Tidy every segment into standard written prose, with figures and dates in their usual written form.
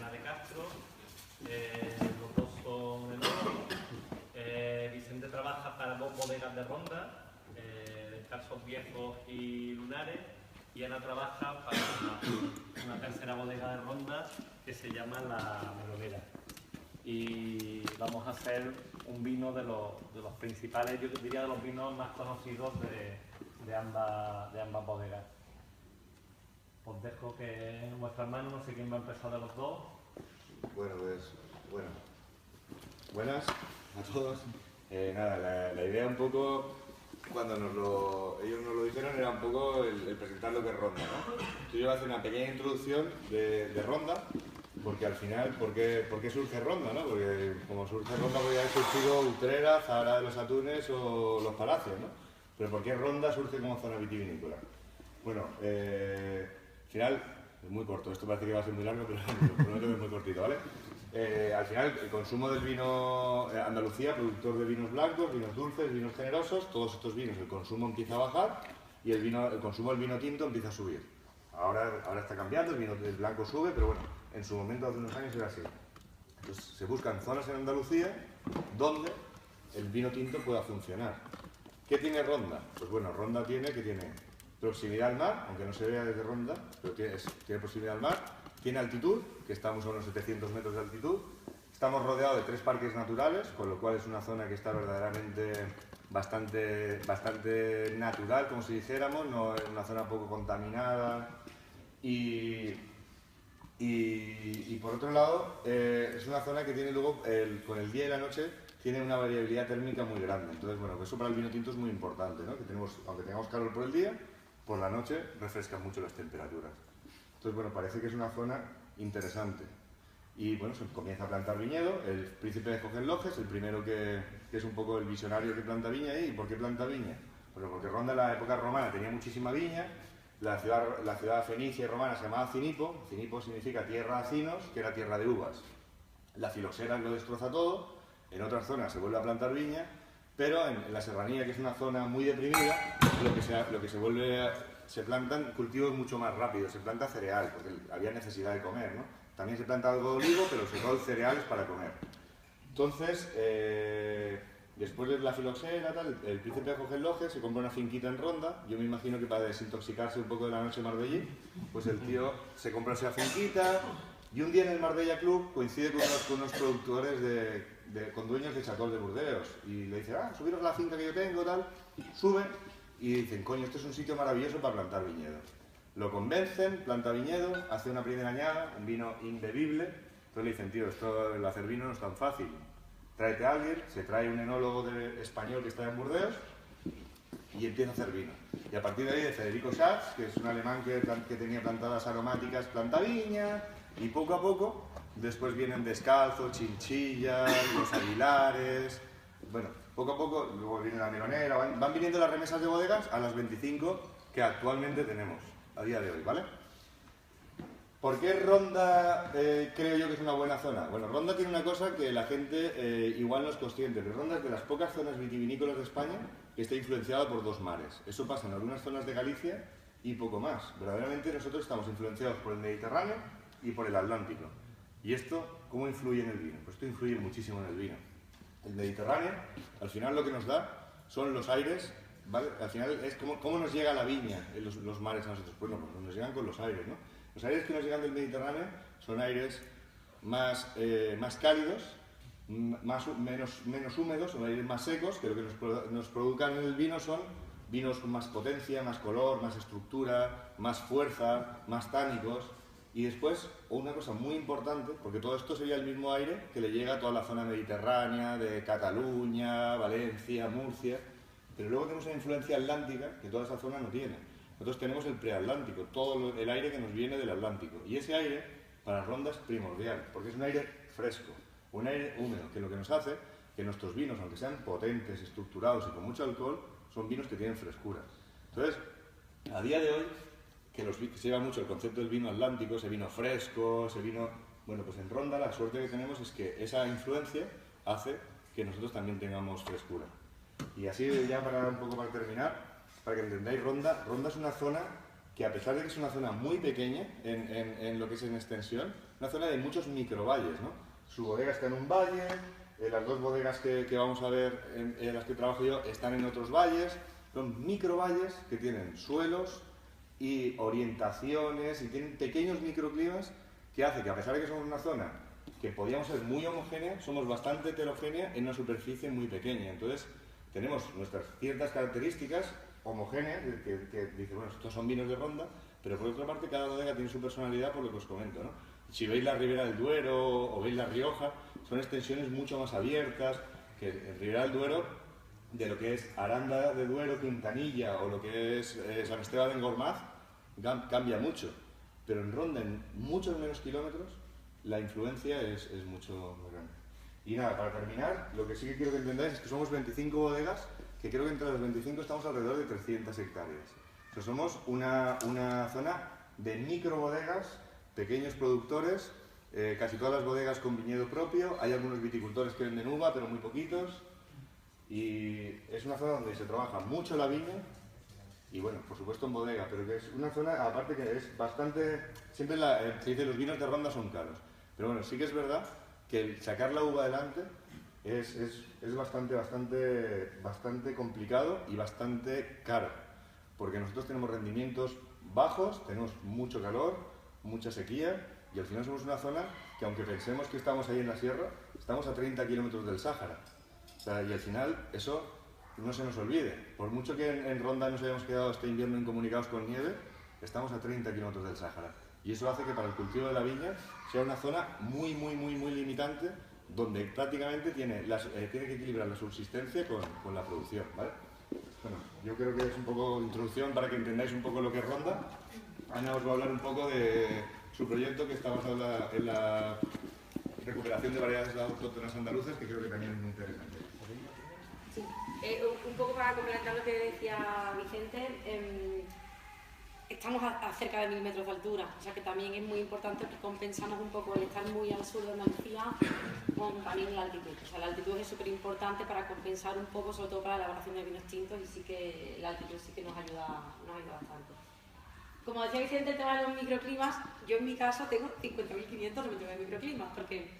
Ana de Castro, los dos son enólogos. Vicente trabaja para dos bodegas de Ronda, Descalzos Viejos y Lunares, y Ana trabaja para una tercera bodega de Ronda que se llama La Melonera. Y vamos a hacer un vino de los principales, yo diría de los vinos más conocidos de ambas bodegas. Os dejo que en vuestras manos, no sé quién va a empezar de los dos. Bueno, buenas a todos. Nada, la idea un poco, cuando ellos nos lo dijeron, era un poco el presentar lo que es Ronda, ¿no? Entonces yo voy a hacer una pequeña introducción de Ronda, porque al final, ¿por qué surge Ronda, no? Porque como surge Ronda podría haber surgido Utrera, Zahara de los Atunes o Los Palacios, ¿no? Pero ¿por qué Ronda surge como zona vitivinícola? Bueno, al final, es muy corto, esto parece que va a ser muy largo, pero prometo que es muy cortito, ¿vale? Al final, el consumo del vino, Andalucía, productor de vinos blancos, vinos dulces, vinos generosos, todos estos vinos, el consumo empieza a bajar y el consumo del vino tinto empieza a subir. Ahora está cambiando, el blanco sube, pero bueno, en su momento, hace unos años, era así. Entonces, se buscan zonas en Andalucía donde el vino tinto pueda funcionar. ¿Qué tiene Ronda? Pues bueno, Ronda tiene proximidad al mar, aunque no se vea desde Ronda, pero tiene proximidad al mar, tiene altitud, que estamos a unos 700 metros de altitud, estamos rodeados de 3 parques naturales, con lo cual es una zona que está verdaderamente bastante natural, como si dijéramos, no es una zona poco contaminada, y por otro lado, es una zona que tiene luego, con el día y la noche, tiene una variabilidad térmica muy grande. Entonces, bueno, eso para el vino tinto es muy importante, ¿no? Que aunque tengamos calor por el día, por la noche refrescan mucho las temperaturas. Entonces, bueno, parece que es una zona interesante. Y bueno, se comienza a plantar viñedo. El príncipe de Hohenlohe es el primero que es un poco el visionario que planta viña ahí. ¿Y por qué planta viña? Bueno, porque Ronda en la época romana tenía muchísima viña. La ciudad fenicia y romana se llamaba Cinipo. Cinipo significa tierra de cinos, que era tierra de uvas. La filoxera lo destroza todo. En otras zonas se vuelve a plantar viña, pero en la serranía, que es una zona muy deprimida, se plantan cultivos mucho más rápidos, se planta cereal, porque había necesidad de comer, ¿no? También se planta algo de olivo, pero sobre todo el cereal es para comer. Entonces, después de la filoxera, el príncipe de Hohenlohe se compra una finquita en Ronda. Yo me imagino que para desintoxicarse un poco de la noche marbellí, pues el tío se compra esa finquita, y un día en el Marbella Club coincide con unos productores con dueños de Château de Burdeos, y le dice, subiros la finca que yo tengo, tal. Sube y dicen, coño, este es un sitio maravilloso para plantar viñedo. Lo convencen, planta viñedo, hace una primera añada, un vino imbebible. Entonces le dicen, tío, esto el hacer vino no es tan fácil. Tráete a alguien, se trae un enólogo español que está en Burdeos y empieza a hacer vino. Y a partir de ahí, de Federico Schatz, que es un alemán que tenía plantadas aromáticas, planta viña, y poco a poco, después vienen Descalzo, Chinchilla, Los Aguilares. Bueno, poco a poco, luego viene La Melonera, van viniendo las remesas de bodegas a las 25 que actualmente tenemos, a día de hoy, ¿vale? ¿Por qué Ronda creo yo que es una buena zona? Bueno, Ronda tiene una cosa que la gente igual no es consciente, pero Ronda es de las pocas zonas vitivinícolas de España que está influenciada por 2 mares. Eso pasa en algunas zonas de Galicia y poco más. Verdaderamente nosotros estamos influenciados por el Mediterráneo y por el Atlántico. ¿Y esto cómo influye en el vino? Pues esto influye muchísimo en el vino. El Mediterráneo, al final lo que nos da son los aires, ¿vale? Al final es cómo nos llega la viña en los mares a nosotros. Bueno, pues nos llegan con los aires, ¿no? Los aires que nos llegan del Mediterráneo son aires más cálidos, menos húmedos, son aires más secos, que lo que nos produzcan en el vino son vinos con más potencia, más color, más estructura, más fuerza, más tánicos. Y después, una cosa muy importante, porque todo esto sería el mismo aire que le llega a toda la zona mediterránea, de Cataluña, Valencia, Murcia, pero luego tenemos una influencia atlántica que toda esa zona no tiene. Nosotros tenemos el preatlántico, todo el aire que nos viene del Atlántico. Y ese aire, para Ronda, es primordial, porque es un aire fresco, un aire húmedo, que lo que nos hace que nuestros vinos, aunque sean potentes, estructurados y con mucho alcohol, son vinos que tienen frescura. Entonces, a día de hoy, que se lleva mucho el concepto del vino atlántico, ese vino fresco, ese vino... Bueno, pues en Ronda la suerte que tenemos es que esa influencia hace que nosotros también tengamos frescura. Y así ya un poco para terminar, para que entendáis, Ronda es una zona que a pesar de que es una zona muy pequeña en lo que es en extensión, una zona de muchos microvalles, ¿no? Su bodega está en un valle, las dos bodegas que vamos a ver en las que trabajo yo están en otros valles, son microvalles que tienen suelos y orientaciones y tienen pequeños microclimas que hace que a pesar de que somos una zona que podíamos ser muy homogénea, somos bastante heterogénea en una superficie muy pequeña. Entonces tenemos nuestras ciertas características homogéneas, que dice, bueno, estos son vinos de Ronda, pero por otra parte cada bodega tiene su personalidad por lo que os comento, ¿no? Si veis la Ribera del Duero o veis la Rioja, son extensiones mucho más abiertas que en Ribera del Duero, de lo que es Aranda de Duero, Quintanilla o lo que es San Esteban en Gormaz, cambia mucho. Pero en Ronda, en muchos menos kilómetros, la influencia es mucho más grande. Y nada, para terminar, lo que sí que quiero que entendáis es que somos 25 bodegas, que creo que entre las 25 estamos alrededor de 300 hectáreas. O sea, somos una zona de microbodegas, pequeños productores, casi todas las bodegas con viñedo propio, hay algunos viticultores que venden uva, pero muy poquitos, y es una zona donde se trabaja mucho la viña, y bueno, por supuesto en bodega, pero que es una zona, aparte que es bastante, siempre se dice los vinos de Ronda son caros, pero bueno, sí que es verdad que el sacar la uva adelante es bastante complicado y bastante caro, porque nosotros tenemos rendimientos bajos, tenemos mucho calor, mucha sequía, y al final somos una zona que aunque pensemos que estamos ahí en la sierra, estamos a 30 kilómetros del Sáhara. O sea, y al final eso no se nos olvide. Por mucho que en Ronda nos hayamos quedado este invierno incomunicados con nieve, estamos a 30 kilómetros del Sáhara. Y eso hace que para el cultivo de la viña sea una zona muy limitante, donde prácticamente tiene que equilibrar la subsistencia con la producción, ¿vale? Bueno, yo creo que es un poco de introducción para que entendáis un poco lo que es Ronda. Ana os va a hablar un poco de su proyecto que está basado en la recuperación de variedades autóctonas andaluces, que creo que también es muy interesante. Sí, un poco para complementar lo que decía Vicente, estamos a cerca de 1000 metros de altura, o sea que también es muy importante que compensamos un poco el estar muy al sur de Andalucía con también la altitud. O sea, la altitud es súper importante para compensar un poco, sobre todo para la elaboración de vinos tintos, y sí que la altitud sí que nos ayuda bastante. Como decía Vicente, el tema de los microclimas, yo en mi caso tengo 50.599 microclimas, porque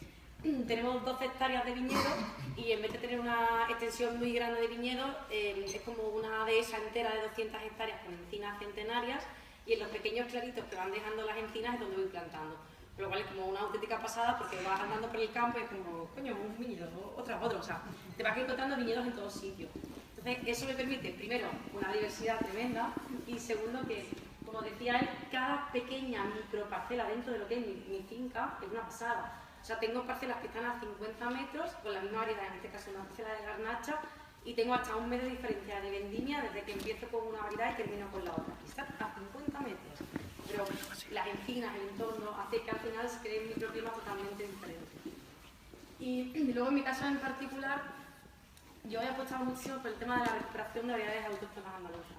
tenemos 12 hectáreas de viñedo y en vez de tener una extensión muy grande de viñedo, es como una dehesa entera de 200 hectáreas con encinas centenarias, y en los pequeños claritos que van dejando las encinas es donde voy plantando. Lo cual es como una auténtica pasada, porque vas andando por el campo y es como, coño, un viñedo, otro, o sea, te vas encontrando viñedos en todos sitios. Entonces, eso me permite, primero, una diversidad tremenda, y segundo, que, como decía él, cada pequeña microparcela dentro de lo que es mi finca es una pasada. O sea, tengo parcelas que están a 50 metros con la misma variedad, en este caso una parcela de garnacha, y tengo hasta un mes de diferencia de vendimia desde que empiezo con una variedad y termino con la otra. Está a 50 metros. Pero las encinas, el entorno, hace que al final se creen microclimas totalmente diferentes. Y luego en mi caso en particular, yo he apostado muchísimo por el tema de la recuperación de variedades autóctonas andaluzas.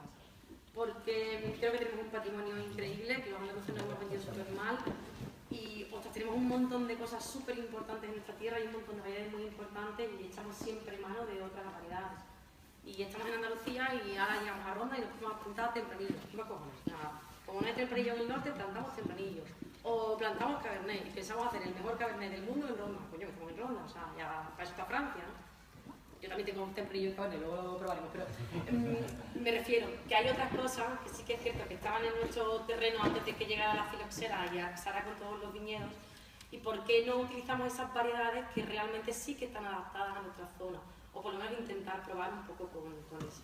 Porque creo que tenemos un patrimonio increíble, que los andaluces nos hemos vendido súper mal, y tenemos un montón de cosas súper importantes en nuestra tierra y un montón de variedades muy importantes, y echamos siempre mano de otras variedades. Y estamos en Andalucía y ahora llegamos a Ronda y nos podemos apuntar tempranillos. ¿Qué cojones? Nada. Como no hay tempranillo en el norte, plantamos tempranillos. O plantamos cabernet y pensamos hacer el mejor cabernet del mundo en Ronda. Coño, que estamos en Ronda, o sea, ya para eso está Francia, ¿no? Yo también tengo un tempranillo en cabernet, luego lo probaremos, pero me refiero que hay otras cosas que sí que es cierto que estaban en nuestro terreno antes de que llegara la filoxera y arrasara con todos los viñedos. ¿Y por qué no utilizamos esas variedades que realmente sí que están adaptadas a nuestra zona? O por lo menos intentar probar un poco con eso.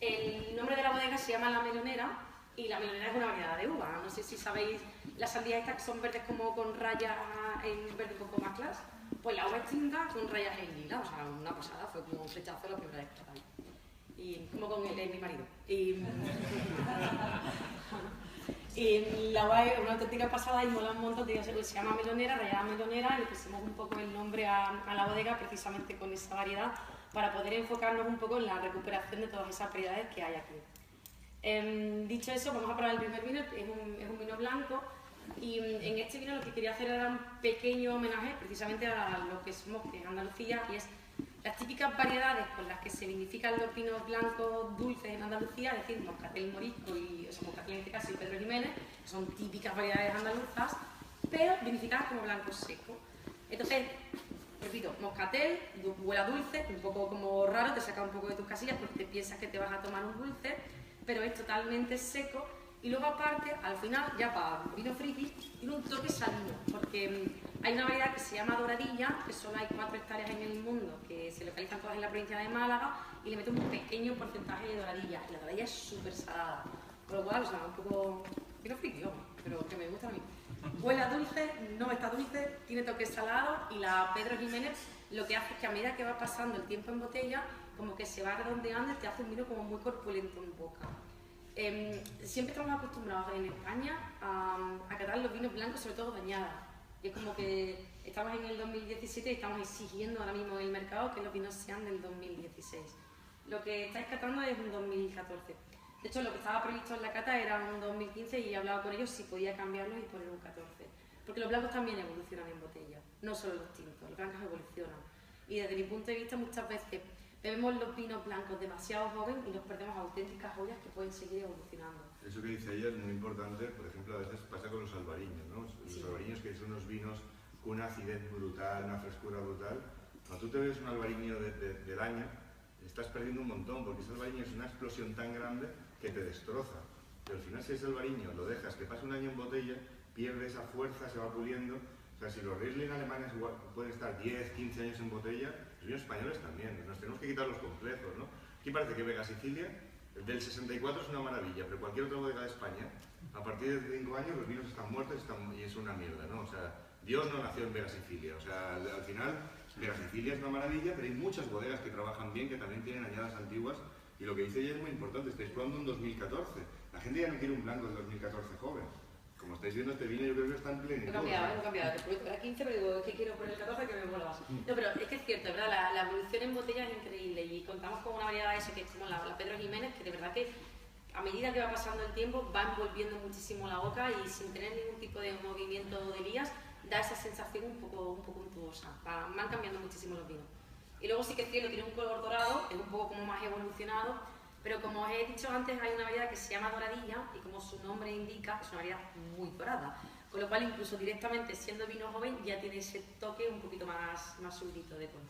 El nombre de la bodega se llama La Melonera, y la melonera es una variedad de uva. No sé si sabéis las sandías estas que son verdes como con rayas en verde un poco más claras. Pues la uva es tinta con rayas en lila, o sea, una pasada, fue como un flechazo la primera vez que tal. Y como con el de mi marido. Y la uva es una auténtica pasada y mola un montón, se llama melonera, rayada melonera, y le pusimos un poco el nombre a la bodega precisamente con esa variedad para poder enfocarnos un poco en la recuperación de todas esas variedades que hay aquí. Dicho eso, vamos a probar el primer vino, es un vino blanco, y en este vino lo que quería hacer era un pequeño homenaje precisamente a lo que somos, que es Andalucía, y es Las típicas variedades con las que se vinifican los vinos blancos dulces en Andalucía, es decir, Moscatel Morisco y, o sea, Moscatel en este caso y Pedro Jiménez, son típicas variedades andaluzas, pero vinificadas como blancos secos. Entonces, repito, Moscatel huele a dulce, un poco como raro, te saca un poco de tus casillas porque te piensas que te vas a tomar un dulce, pero es totalmente seco. Y luego aparte, al final, ya para vino friki, tiene un toque salino, porque hay una variedad que se llama Doradilla, que solo hay 4 hectáreas en el mundo, que se localizan todas en la provincia de Málaga, y le mete un pequeño porcentaje de Doradilla. Y la Doradilla es súper salada, con lo cual, o sea, un poco vino friki, vamos, pero que me gusta a mí. Huele a dulce, no está dulce, tiene toque salado, y la Pedro Jiménez lo que hace es que a medida que va pasando el tiempo en botella, como que se va redondeando y te hace un vino como muy corpulento en boca. Siempre estamos acostumbrados en España a catar los vinos blancos, sobre todo dañadas. Y es como que estamos en el 2017 y estamos exigiendo ahora mismo en el mercado que los vinos sean del 2016. Lo que estáis catando es un 2014. De hecho, lo que estaba previsto en la cata era un 2015 y he hablado con ellos si podía cambiarlo y poner un 14. Porque los blancos también evolucionan en botella, no solo los tintos, los blancos evolucionan. Y desde mi punto de vista muchas veces bebemos los vinos blancos demasiado jóvenes y nos perdemos auténticas joyas que pueden seguir evolucionando. Eso que dice ella es muy importante, por ejemplo, a veces pasa con los albariños, ¿no? Los albariños que son unos vinos con una acidez brutal, una frescura brutal. Cuando tú te ves un albariño del año, estás perdiendo un montón, porque ese albariño es una explosión tan grande que te destroza. Pero al final si ese albariño lo dejas que pase un año en botella, pierde esa fuerza, se va puliendo. O sea, si los Riesling alemanes pueden estar 10, 15 años en botella, los vinos españoles también. Nos tenemos que quitar los complejos, ¿no? Aquí parece que Vega Sicilia, del 64 es una maravilla, pero cualquier otra bodega de España, a partir de 5 años los vinos están muertos y es una mierda, ¿no? O sea, Dios no nació en Vega Sicilia. O sea, al final, Vega Sicilia es una maravilla, pero hay muchas bodegas que trabajan bien, que también tienen añadas antiguas. Y lo que dice ella es muy importante, estáis probando un 2014. La gente ya no quiere un blanco del 2014 joven. Como estáis viendo este vino, yo creo que está en plenitud. No he cambiado. Te prometo que era 15, pero digo, es que quiero poner el 14 que me mola más. No, pero es que es cierto, ¿verdad? La evolución en botella es increíble y contamos con una variedad esa que es como la Pedro Jiménez, que de verdad que a medida que va pasando el tiempo va envolviendo muchísimo la boca y sin tener ningún tipo de movimiento de lías, da esa sensación un poco untuosa. Van cambiando muchísimo los vinos. Y luego sí que es cierto, tiene un color dorado, es un poco como más evolucionado, pero como os he dicho antes, hay una variedad que se llama Doradilla y como su nombre indica, es una variedad muy dorada. Con lo cual, incluso directamente siendo vino joven, ya tiene ese toque un poquito más súbdito de color.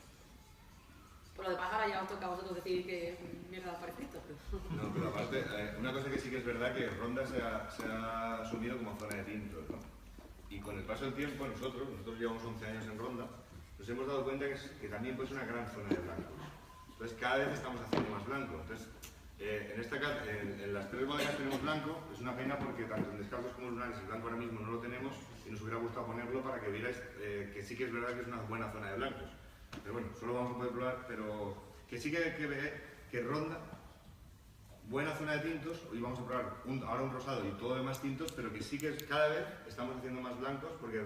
Por lo demás, ahora ya os toca a vosotros decir que mierda parece esto. Pero... No, pero aparte, una cosa que sí que es verdad que Ronda se ha asumido como zona de tintos, ¿no? Y con el paso del tiempo, nosotros llevamos 11 años en Ronda, nos hemos dado cuenta que también puede ser una gran zona de blancos. Entonces, cada vez estamos haciendo más blanco. Entonces, en las 3 bodegas tenemos blanco, es una pena porque tanto en Descalzos como en Lunares el blanco ahora mismo no lo tenemos y nos hubiera gustado ponerlo para que vierais que sí que es verdad que es una buena zona de blancos. Pero bueno, solo vamos a poder probar, pero que sí que Ronda, buena zona de tintos, hoy vamos a probar ahora un rosado y todo demás tintos, pero que sí que cada vez estamos haciendo más blancos porque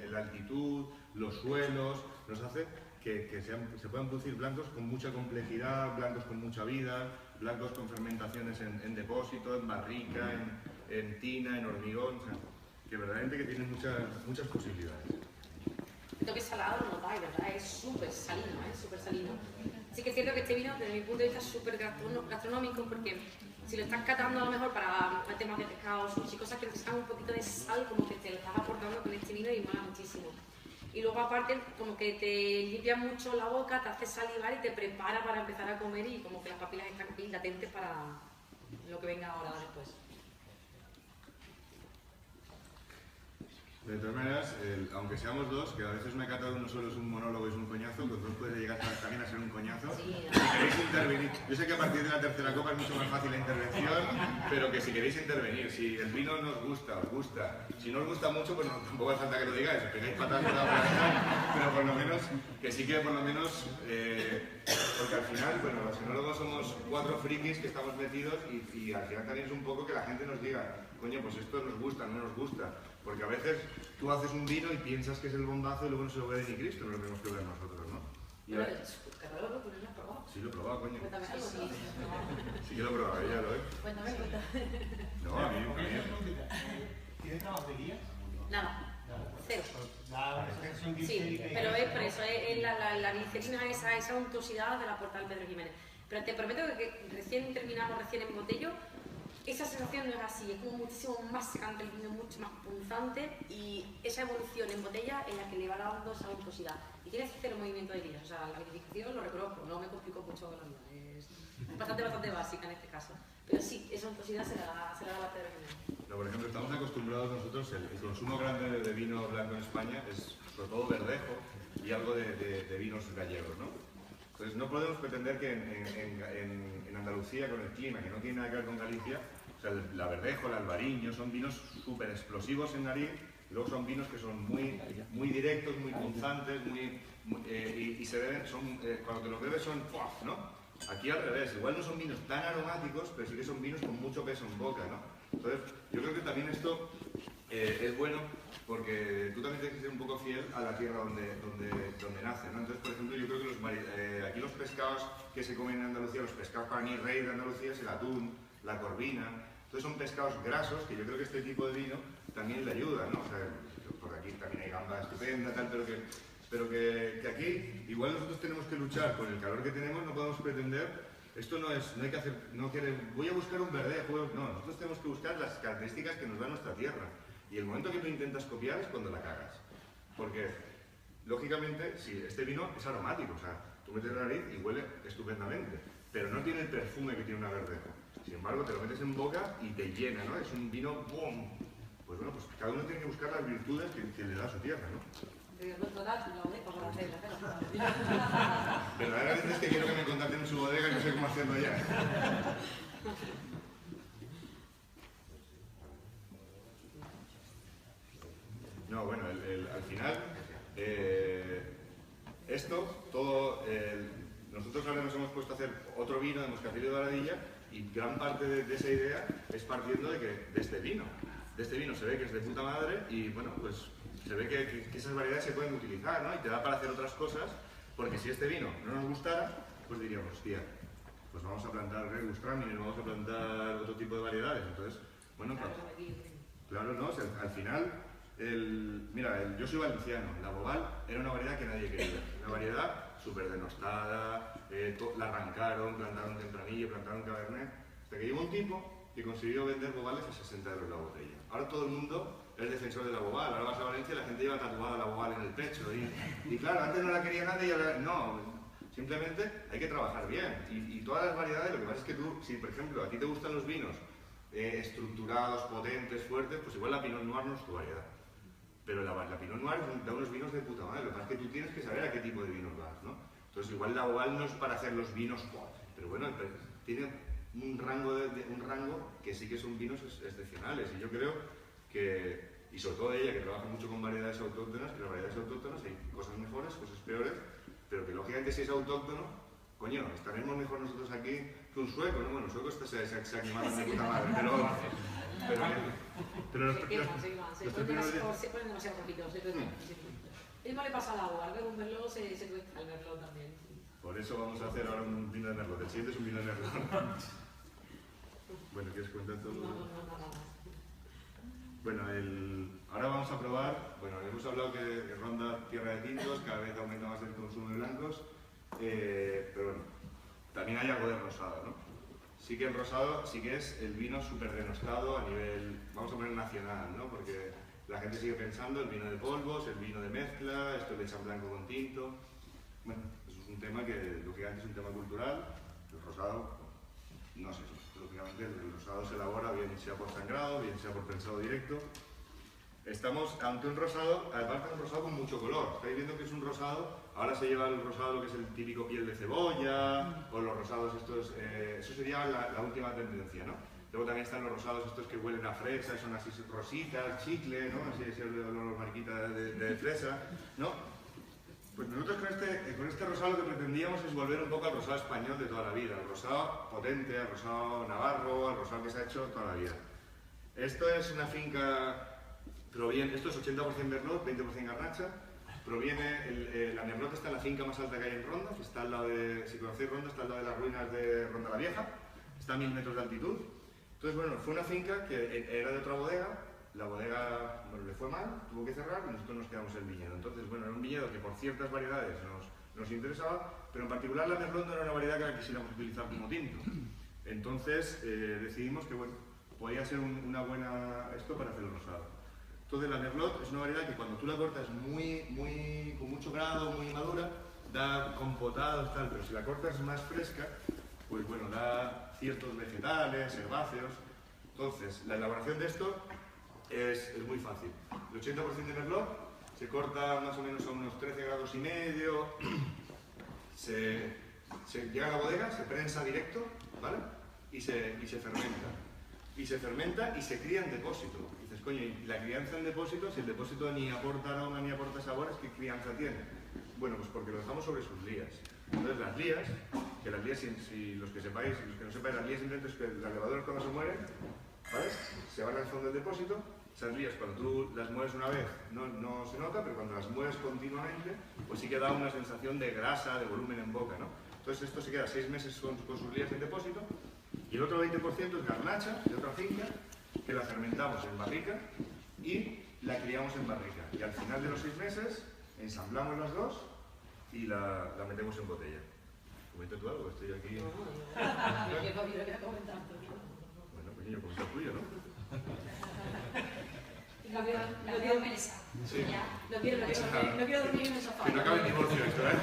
la altitud, los suelos, nos hace que se puedan producir blancos con mucha complejidad, blancos con mucha vida, blancos con fermentaciones en depósito, en barrica, en tina, en hormigón, o sea, que verdaderamente que tienen muchas posibilidades. El toque salado lo notáis, ¿verdad? Es súper salino, súper salino. Sí que es cierto que este vino, desde mi punto de vista, es súper gastronómico porque si lo estás catando a lo mejor para temas de pescado, sushi, cosas que necesitan un poquito de sal, como que te lo estás aportando con este vino y mola muchísimo. Y luego aparte como que te limpia mucho la boca, te hace salivar y te prepara para empezar a comer y como que las papilas están aquí latentes para lo que venga ahora después. De todas maneras, aunque seamos dos, que a veces una cata de uno solo es un monólogo y es un coñazo, pues dos puede llegar también a ser un coñazo. Sí, si queréis intervenir, yo sé que a partir de la tercera copa es mucho más fácil la intervención, pero que si queréis intervenir, si el vino nos gusta, os gusta. Si no os gusta mucho, pues tampoco hace falta que lo digáis, os pegáis patadas por la boca, pero por lo menos, que sí que por lo menos, porque al final, bueno, los enólogos somos 4 frikis que estamos metidos y al final también es un poco que la gente nos diga, coño, pues esto nos gusta, no nos gusta. Porque a veces tú haces un vino y piensas que es el bombazo y luego no se lo ve ni Cristo, no lo tenemos que ver nosotros, ¿no? Y bueno, Carlos, ¿tú no lo has probado? Sí, lo he probado, coño. Cuéntame algo. Sí que lo he probado, ya lo he. Cuéntame. No, a mí. ¿Tienes trabajo de guía? Nada. Cero. Sí, Sí, pero es por eso, es la glicerina, esa untuosidad de la Portal Pedro Jiménez. Pero te prometo que recién terminamos, recién en botello, esa sensación no es así, es como muchísimo más secante el vino, mucho más punzante, y esa evolución en botella es la que le va dando esa untuosidad. Y tienes cero movimiento de líneas, o sea, la vinificación lo reconozco, no me complico mucho la vida, es bastante básica en este caso. Pero sí, esa untuosidad se la da la Pedro Jiménez. No, por ejemplo, estamos acostumbrados nosotros, el consumo grande de vino blanco en España es sobre todo verdejo y algo de vinos gallegos, ¿no? Entonces no podemos pretender que en Andalucía, con el clima, que no tiene nada que ver con Galicia, o sea, la verdejo, el albariño, son vinos súper explosivos en nariz, y luego son vinos que son muy directos, muy punzantes, y se beben, cuando te los bebes son ¡puaf!, ¿no? Aquí al revés, igual no son vinos tan aromáticos, pero sí que son vinos con mucho peso en boca, ¿no? Entonces, yo creo que también esto es bueno porque tú también tienes que ser un poco fiel a la tierra donde nace, ¿no? Entonces, por ejemplo, yo creo que aquí los pescados que se comen en Andalucía, los pescados para mí rey de Andalucía es el atún, la corvina. Entonces son pescados grasos que yo creo que este tipo de vino también le ayuda, ¿no? O sea, por aquí también hay gamba estupenda, tal, pero que aquí igual nosotros tenemos que luchar con el calor que tenemos, no podemos pretender. Esto no hay que hacer, voy a buscar un verdejo, no, nosotros tenemos que buscar las características que nos da nuestra tierra. Y el momento que tú intentas copiar es cuando la cagas. Porque, lógicamente, sí, este vino es aromático, o sea, tú metes la nariz y huele estupendamente, pero no tiene el perfume que tiene una verdejo. Sin embargo, te lo metes en boca y te llena, ¿no? Es un vino ¡boom! Pues bueno, pues cada uno tiene que buscar las virtudes que le da a su tierra, ¿no? Verdaderamente es que quiero que me contacten en su bodega y no sé cómo hacerlo ya. No, bueno, al final, nosotros ahora nos hemos puesto a hacer otro vino de Moscatel y Douradilla y gran parte de esa idea es partiendo de este vino. De este vino se ve que es de puta madre y bueno, pues se ve que esas variedades se pueden utilizar, ¿no? Y te da para hacer otras cosas, porque si este vino no nos gustara, pues diríamos, hostia, pues vamos a plantar Gewürztraminer, vamos a plantar otro tipo de variedades. Entonces, bueno, claro, no, o sea, al final, yo soy valenciano, la Boval era una variedad que nadie quería, una variedad súper denostada, la arrancaron, plantaron Tempranillo, plantaron Cabernet, hasta que llegó un tipo que consiguió vender Bovales a 60 euros la botella. Ahora todo el mundo es defensor de la Boval, ahora vas a Valencia y la gente lleva tatuada la Boval en el pecho. Y claro, antes no la quería nadie y ahora no. Simplemente hay que trabajar bien. Y todas las variedades, lo que pasa es que tú, si por ejemplo a ti te gustan los vinos estructurados, potentes, fuertes, pues igual la Pinot Noir no es tu variedad. Pero la Pinot Noir da unos vinos de puta madre, lo que pasa es que tú tienes que saber a qué tipo de vinos vas, ¿no? Entonces igual la Boval no es para hacer los vinos, pero bueno, tiene un rango que sí que son vinos excepcionales. Y yo creo que, y sobre todo ella que trabaja mucho con variedades autóctonas, que las variedades autóctonas hay cosas mejores, cosas peores, pero que lógicamente si es autóctono, coño, estaremos mejor nosotros aquí que un sueco, ¿no? Bueno, un sueco se ha quemado de puta madre, pero los se ponen demasiado rápido, mismo le pasa al agua, al ver un merlot se cuesta el merlot también. Por eso vamos a hacer ahora un vino de merlot, el siguiente es un vino de merlot. Bueno, ¿quieres comentar todo? No. Bueno, ahora vamos a probar, bueno, hemos hablado que ronda tierra de tintos, cada vez aumenta más el consumo de blancos, pero bueno, también hay algo de rosado, ¿no? Sí que el rosado sí que es el vino súper denostado a nivel, vamos a poner nacional, ¿no? Porque la gente sigue pensando el vino de polvos, el vino de mezcla, esto le echan blanco con tinto. Bueno, eso es un tema que lógicamente es un tema cultural, el rosado, no sé, lógicamente el rosado se elabora bien sea por sangrado, bien sea por prensado directo. Estamos ante un rosado, aparte de un rosado con mucho color. Estáis viendo que es un rosado, ahora se lleva el rosado lo que es el típico piel de cebolla, o los rosados estos, eso sería la última tendencia, ¿no? Luego también están los rosados estos que huelen a fresa, son así rositas, chicle, ¿no? Así es el olor mariquita de fresa, ¿no? Pues nosotros con este rosado lo que pretendíamos es volver un poco al rosado español de toda la vida, al rosado potente, al rosado navarro, al rosado que se ha hecho toda la vida. Esto es una finca, esto es 80% merlot, 20% garnacha, la merlot está en la finca más alta que hay en Ronda, que está al lado si conocéis Ronda, está al lado de las ruinas de Ronda la Vieja, está a 1000 metros de altitud. Entonces, bueno, fue una finca que era de otra bodega, la bodega, bueno, le fue mal, tuvo que cerrar y nosotros nos quedamos en el viñedo. Entonces, bueno, era un viñedo que por ciertas variedades nos interesaba, pero en particular la Merlot no era una variedad que la quisiéramos utilizar como tinto. Entonces decidimos que, bueno, podía ser una buena esto para hacer el rosado. Entonces la Merlot es una variedad que cuando tú la cortas con mucho grado, muy madura, da compotados, tal, pero si la cortas más fresca, pues bueno, da ciertos vegetales, herbáceos. Entonces, la elaboración de esto es muy fácil. El 80% de Merlot se corta más o menos a unos 13 grados y medio, se llega a la bodega, se prensa directo, ¿vale? Y se fermenta. Y se fermenta y se cría en depósito. Y dices, coño, ¿y la crianza en depósito? Si el depósito ni aporta aroma ni aporta sabores, ¿qué crianza tiene? Bueno, pues porque lo dejamos sobre sus lías. Entonces las lías, que las lías, si los que sepáis, los que no sepáis, las lías simplemente es que las levaduras cuando se mueren, ¿vale? Se van al fondo del depósito. Esas lías, cuando tú las mueves una vez, no se nota, pero cuando las mueves continuamente, pues sí que da una sensación de grasa, de volumen en boca, ¿no? Entonces esto se queda 6 meses con sus lías en depósito, y el otro 20% es garnacha de otra finca, que la fermentamos en barrica y la criamos en barrica. Y al final de los 6 meses, ensamblamos las dos y la metemos en botella. ¿Comenta tú algo? Estoy aquí... Yo quiero comentar. Bueno, pues niño, comenta tuyo, ¿no? No quiero mesa. Sí. No quiero dormir en el sofá. Que no acabe el divorcio esto, ¿eh?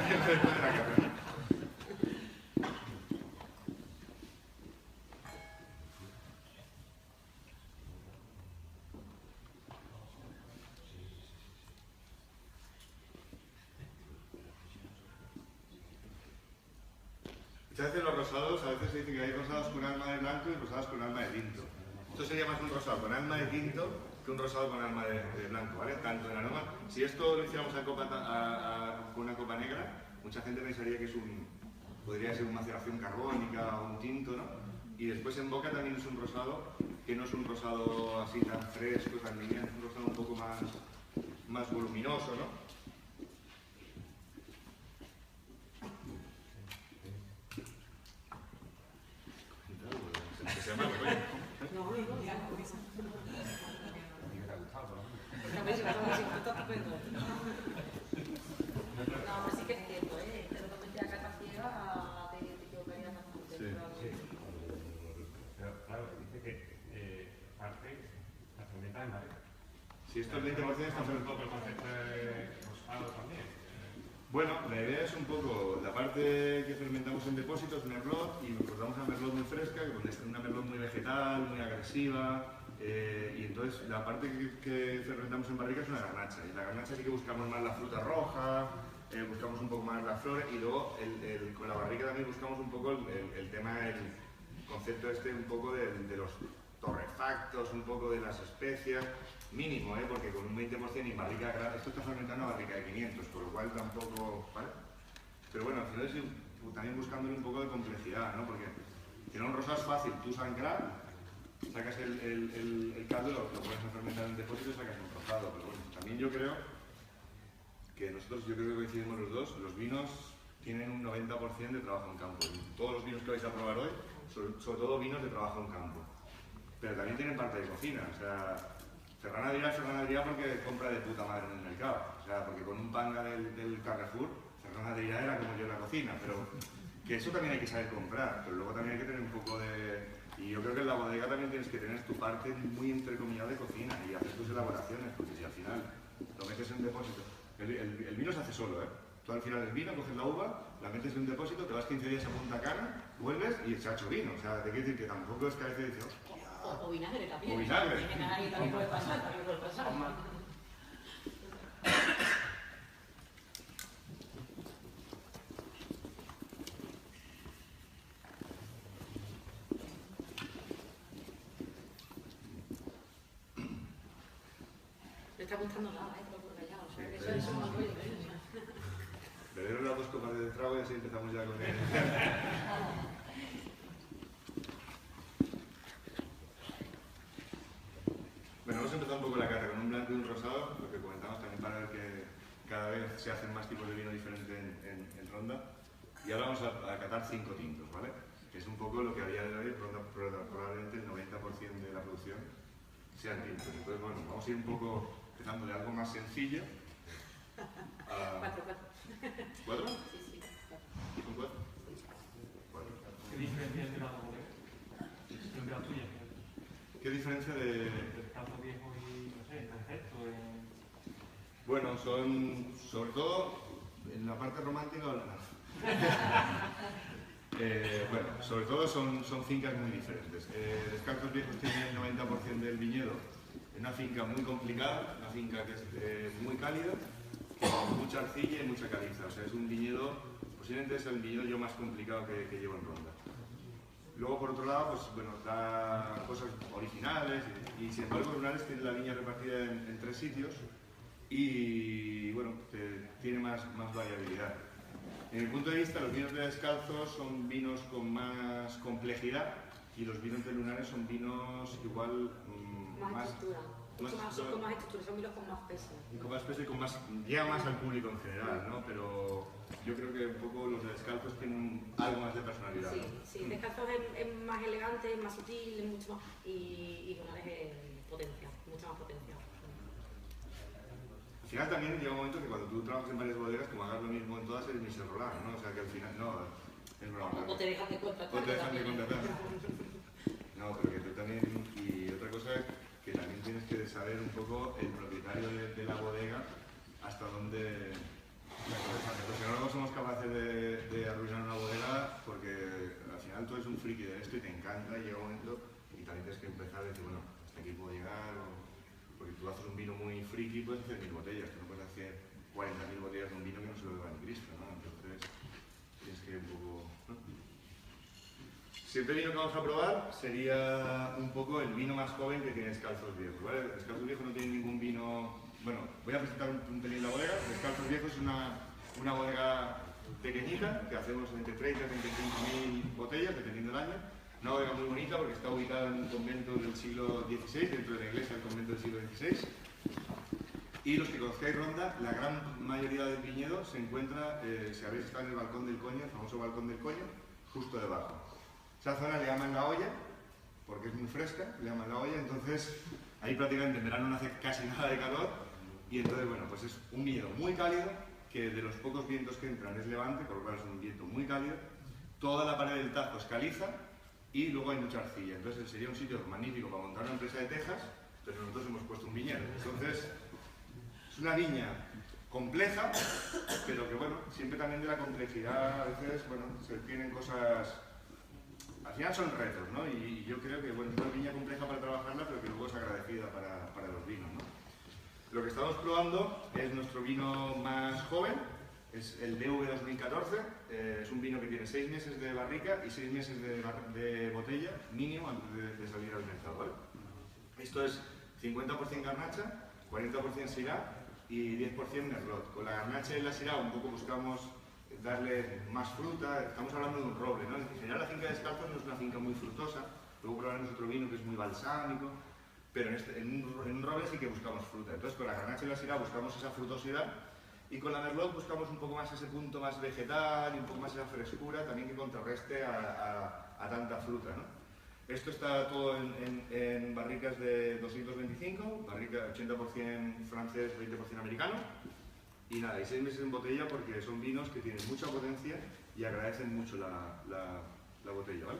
Muchas veces los rosados, a veces se dice que hay rosados con alma de blanco y rosados con alma de tinto. Esto sería más un rosado con alma de tinto que un rosado con alma de blanco, ¿vale? Tanto en aroma. Si esto lo hiciéramos con una copa negra, mucha gente pensaría que podría ser una maceración carbónica o un tinto, ¿no? Y después en boca también es un rosado que no es un rosado así tan fresco, tan lineal, es un rosado un poco más voluminoso, ¿no? No, sí que es cierto, ¿eh? Pero totalmente a cata ciega te equivocarías bastante. Sí. Pero claro, dice que parte la fermenta en barrica. Si esto es 20% está un poco el concepto de rosado también. Bueno, la idea es un poco la parte que fermentamos en depósitos, Merlot, y nos cortamos a Merlot muy fresca, que es una Merlot muy vegetal, muy agresiva, y entonces la parte que fermentamos en barrica es una garnacha, y la garnacha sí que buscamos más la fruta roja, buscamos un poco más las flores, y luego con la barrica también buscamos un poco el tema, el concepto este un poco de los torrefactos, un poco de las especias, mínimo, porque con un 20% y barrica, esto está fermentando a barrica de 500, por lo cual tampoco, ¿vale? Pero bueno, al final es también buscándole un poco de complejidad, ¿no? Porque si no un rosado es fácil, tú sangrar, sacas el caldo, lo pones a fermentar en el depósito y sacas un rosado, pero bueno, también yo creo que coincidimos los dos, los vinos tienen un 90% de trabajo en campo. Todos los vinos que vais a probar hoy, sobre todo vinos de trabajo en campo. Pero también tienen parte de cocina, o sea, Ferran Adrià porque compra de puta madre en el mercado, o sea, porque con un panga del Carrefour, Ferran Adrià era como yo en la cocina, pero que eso también hay que saber comprar, pero luego también hay que tener un poco de... Y yo creo que en la bodega también tienes que tener tu parte muy entrecomillada de cocina y hacer tus elaboraciones, porque si al final lo metes en depósito, el vino se hace solo, ¿eh? Tú al final el vino, coges la uva, la metes en un depósito, te vas 15 días a Punta Cana, vuelves y se ha hecho vino, o sea, te quiero decir que tampoco es que a veces dices, O vinagre también. O vinagre. Ahí también puede pasar, No está gustando nada, por callado. O sea, que eso es un rollo. beber las 2 copas de trago y así empezamos ya con él. Bueno, hemos empezado un poco la cata con un blanco y un rosado, lo que comentamos también para ver que cada vez se hacen más tipos de vino diferentes en Ronda. Y ahora vamos a catar 5 tintos, ¿vale? Que es un poco lo que a día de hoy ronda probablemente el 90% de la producción sean tintos. Entonces, bueno, vamos a ir un poco empezando de algo más sencillo. Cuatro. ¿Cuatro? Sí, sí. ¿Son cuatro? ¿Qué diferencia entre las bodegas? Entre las tuyas. ¿Qué diferencia de...? El calzo viejo y, no sé, el concepto. Bueno, son, sobre todo, en la parte romántica o la... bueno, sobre todo son fincas muy diferentes. Descalzos Viejos tiene el 90% del viñedo. Es una finca muy complicada, una finca que es muy cálida, con mucha arcilla y mucha caliza. O sea, es un viñedo, posiblemente es el viñedo yo más complicado que llevo en Ronda. Luego, por otro lado, pues bueno, da cosas originales y sin embargo, Lunares tiene la viña repartida en 3 sitios y bueno, tiene más variabilidad. En mi punto de vista, los vinos de Descalzos son vinos con más complejidad y los vinos de Lunares son vinos igual Más estructura. Con más estructura, son vinos con más peso. Y con más peso y con más, llega más al público en general, ¿no? Pero yo creo que un poco los de Descalzos tienen algo más de personalidad. Sí, ¿no? sí, Descalzos es más elegante, es más sutil, es mucho más... Y Lunares es potencia, mucha más potencia. Al final también llega un momento que cuando tú trabajas en varias bodegas, como hagas lo mismo en todas, eres Michel Roland, ¿no? O sea que al final, no, es broma. O te dejan de contratar. O te dejan de contratar. No, pero que tú también, y otra cosa que también tienes que saber un poco el propietario de la bodega hasta dónde... Porque si no, no somos capaces de arruinar una bodega porque al final tú eres un friki de esto y te encanta y llega un momento y también tienes que empezar a decir, bueno, hasta aquí puedo llegar porque tú haces un vino muy friki, puedes hacer 1000 botellas, tú no puedes hacer 40.000 botellas de un vino que no se lo beba ni Cristo, ¿no? Entonces tienes que un poco... ¿no? Siguiente vino que vamos a probar sería un poco el vino más joven que tiene Descalzos Viejos, ¿vale? Descalzos Viejos no tiene ningún vino... Bueno, voy a presentar un pelín la bodega. Descalzos Viejos es una bodega pequeñita que hacemos entre 30 y 35.000 botellas, dependiendo del año. Una bodega muy bonita porque está ubicada en un convento del siglo XVI, dentro de la iglesia del convento del siglo XVI. Y los que conozcáis Ronda, la gran mayoría del viñedo se encuentra, si habéis estado en el balcón del Coño, el famoso balcón del Coño, justo debajo. Esa zona le llaman la olla, porque es muy fresca, le llaman la olla, entonces ahí prácticamente en verano no hace casi nada de calor y entonces, bueno, pues es un viñedo muy cálido, que de los pocos vientos que entran es levante, por lo cual es un viento muy cálido, toda la pared del Tajo es caliza y luego hay mucha arcilla, entonces sería un sitio magnífico para montar una empresa de tejas, pero nosotros hemos puesto un viñedo, entonces es una viña compleja, pero que bueno, siempre también de la complejidad a veces, bueno, se tienen cosas... Al final son retos, ¿no? Y yo creo que, bueno, es una viña compleja para trabajarla, pero que luego es agradecida para los vinos, ¿no? Lo que estamos probando es nuestro vino más joven, es el DV 2014, es un vino que tiene 6 meses de barrica y 6 meses de botella mínimo antes de salir al mercado, ¿vale? Esto es 50% garnacha, 40% syrah y 10% merlot. Con la garnacha y la syrah un poco buscamos darle más fruta, estamos hablando de un roble, ¿no? En general la finca de Descalzos no es una finca muy frutosa, luego probaremos otro vino que es muy balsámico, pero en un roble sí que buscamos fruta. Entonces con la garnacha y la syrah buscamos esa frutosidad y con la merlot buscamos un poco más ese punto más vegetal y un poco más esa frescura también que contrarreste a tanta fruta, ¿no? Esto está todo en barricas de 225, barrica 80% francés, 20% americano. Y nada, y 6 meses en botella porque son vinos que tienen mucha potencia y agradecen mucho la botella, ¿vale?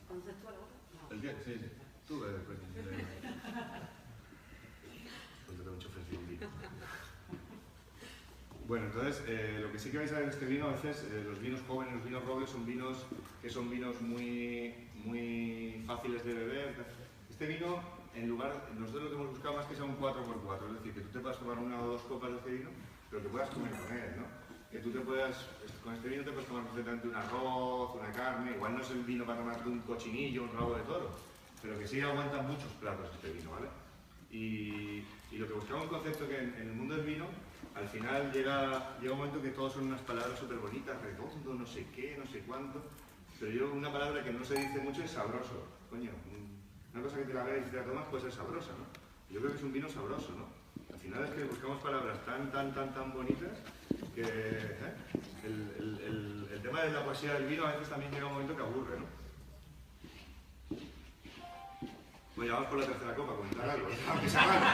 ¿Conoces tú a la otra? El día, sí, sí. Tú después. Bueno, entonces, lo que sí que vais a ver en este vino, a veces los vinos jóvenes, los vinos robles son vinos que son vinos muy fáciles de beber. Este vino, en lugar, nosotros lo que hemos buscado más que sea un 4x4, es decir, que tú te puedas tomar 1 o 2 copas de este vino, pero que puedas comer con él, ¿no? Que tú te puedas, con este vino te puedes tomar perfectamente un arroz, una carne, igual no es el vino para tomarte un cochinillo, un rabo de toro, pero que sí aguanta muchos platos este vino, ¿vale? Y lo que buscamos es un concepto que en el mundo del vino, al final llega un momento que todos son unas palabras súper bonitas, redondo, no sé qué, no sé cuánto, pero yo una palabra que no se dice mucho es sabroso. Coño, una cosa que te la veas y te la tomas puede ser sabrosa, ¿no? Yo creo que es un vino sabroso, ¿no? Al final es que buscamos palabras tan bonitas que el tema de la poesía del vino a veces también llega un momento que aburre, ¿no? Pues ya vamos por la tercera copa, comentar algo, aunque sea malo,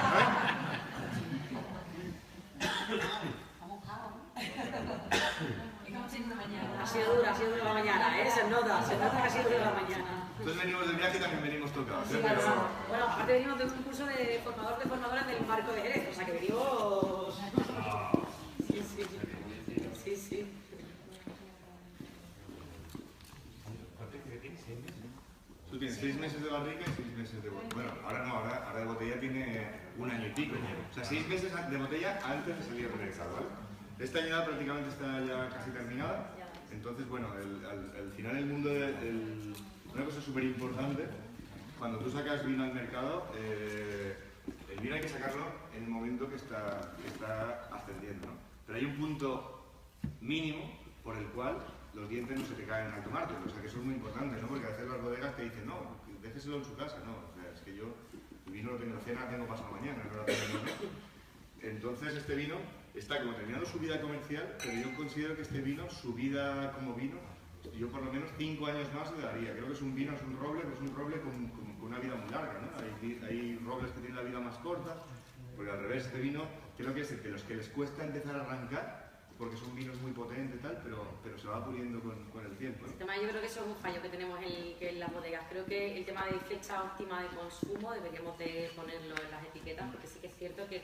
Ha sido dura la mañana, se nota que ha sido dura la mañana. Entonces venimos del viaje y también venimos tocados, Sí, claro. Bueno, aparte venimos de un curso de formadoras del Marco de Jerez, o sea que venimos... Sí. ¿Cuánto dice que tiene? ¿6 meses? Tú tienes 6 meses de barrica y 6 meses de botella. Bueno, ahora no, ahora de botella tiene 1 año y pico. O sea, 6 meses de botella antes de salir al mercado, ¿vale? Esta añada prácticamente está ya casi terminada. Entonces, bueno, al final el mundo una cosa súper importante, cuando tú sacas vino al mercado, el vino hay que sacarlo en el momento que está ascendiendo, ¿no? Pero hay un punto mínimo por el cual los dientes no se te caen al tomártelo, o sea que eso es muy importante, ¿no? Porque a veces las bodegas te dicen, no, déjeselo en su casa, no, o sea, es que yo el vino lo tengo en cena, tengo pasado mañana, no lo tengo en... Entonces este vino está como terminando su vida comercial, pero yo considero que este vino, su vida como vino, yo por lo menos 5 años más le daría. Creo que es un vino, es un roble, pero es un roble con una vida muy larga, ¿no? Hay robles que tienen la vida más corta, porque al revés, este vino creo que es de los que les cuesta empezar a arrancar, porque son vinos muy potentes y tal, pero se va puliendo con el tiempo, ¿no? Yo creo que eso es un fallo que tenemos en las bodegas. Creo que el tema de fecha óptima de consumo deberíamos de ponerlo en las etiquetas, porque sí que es cierto que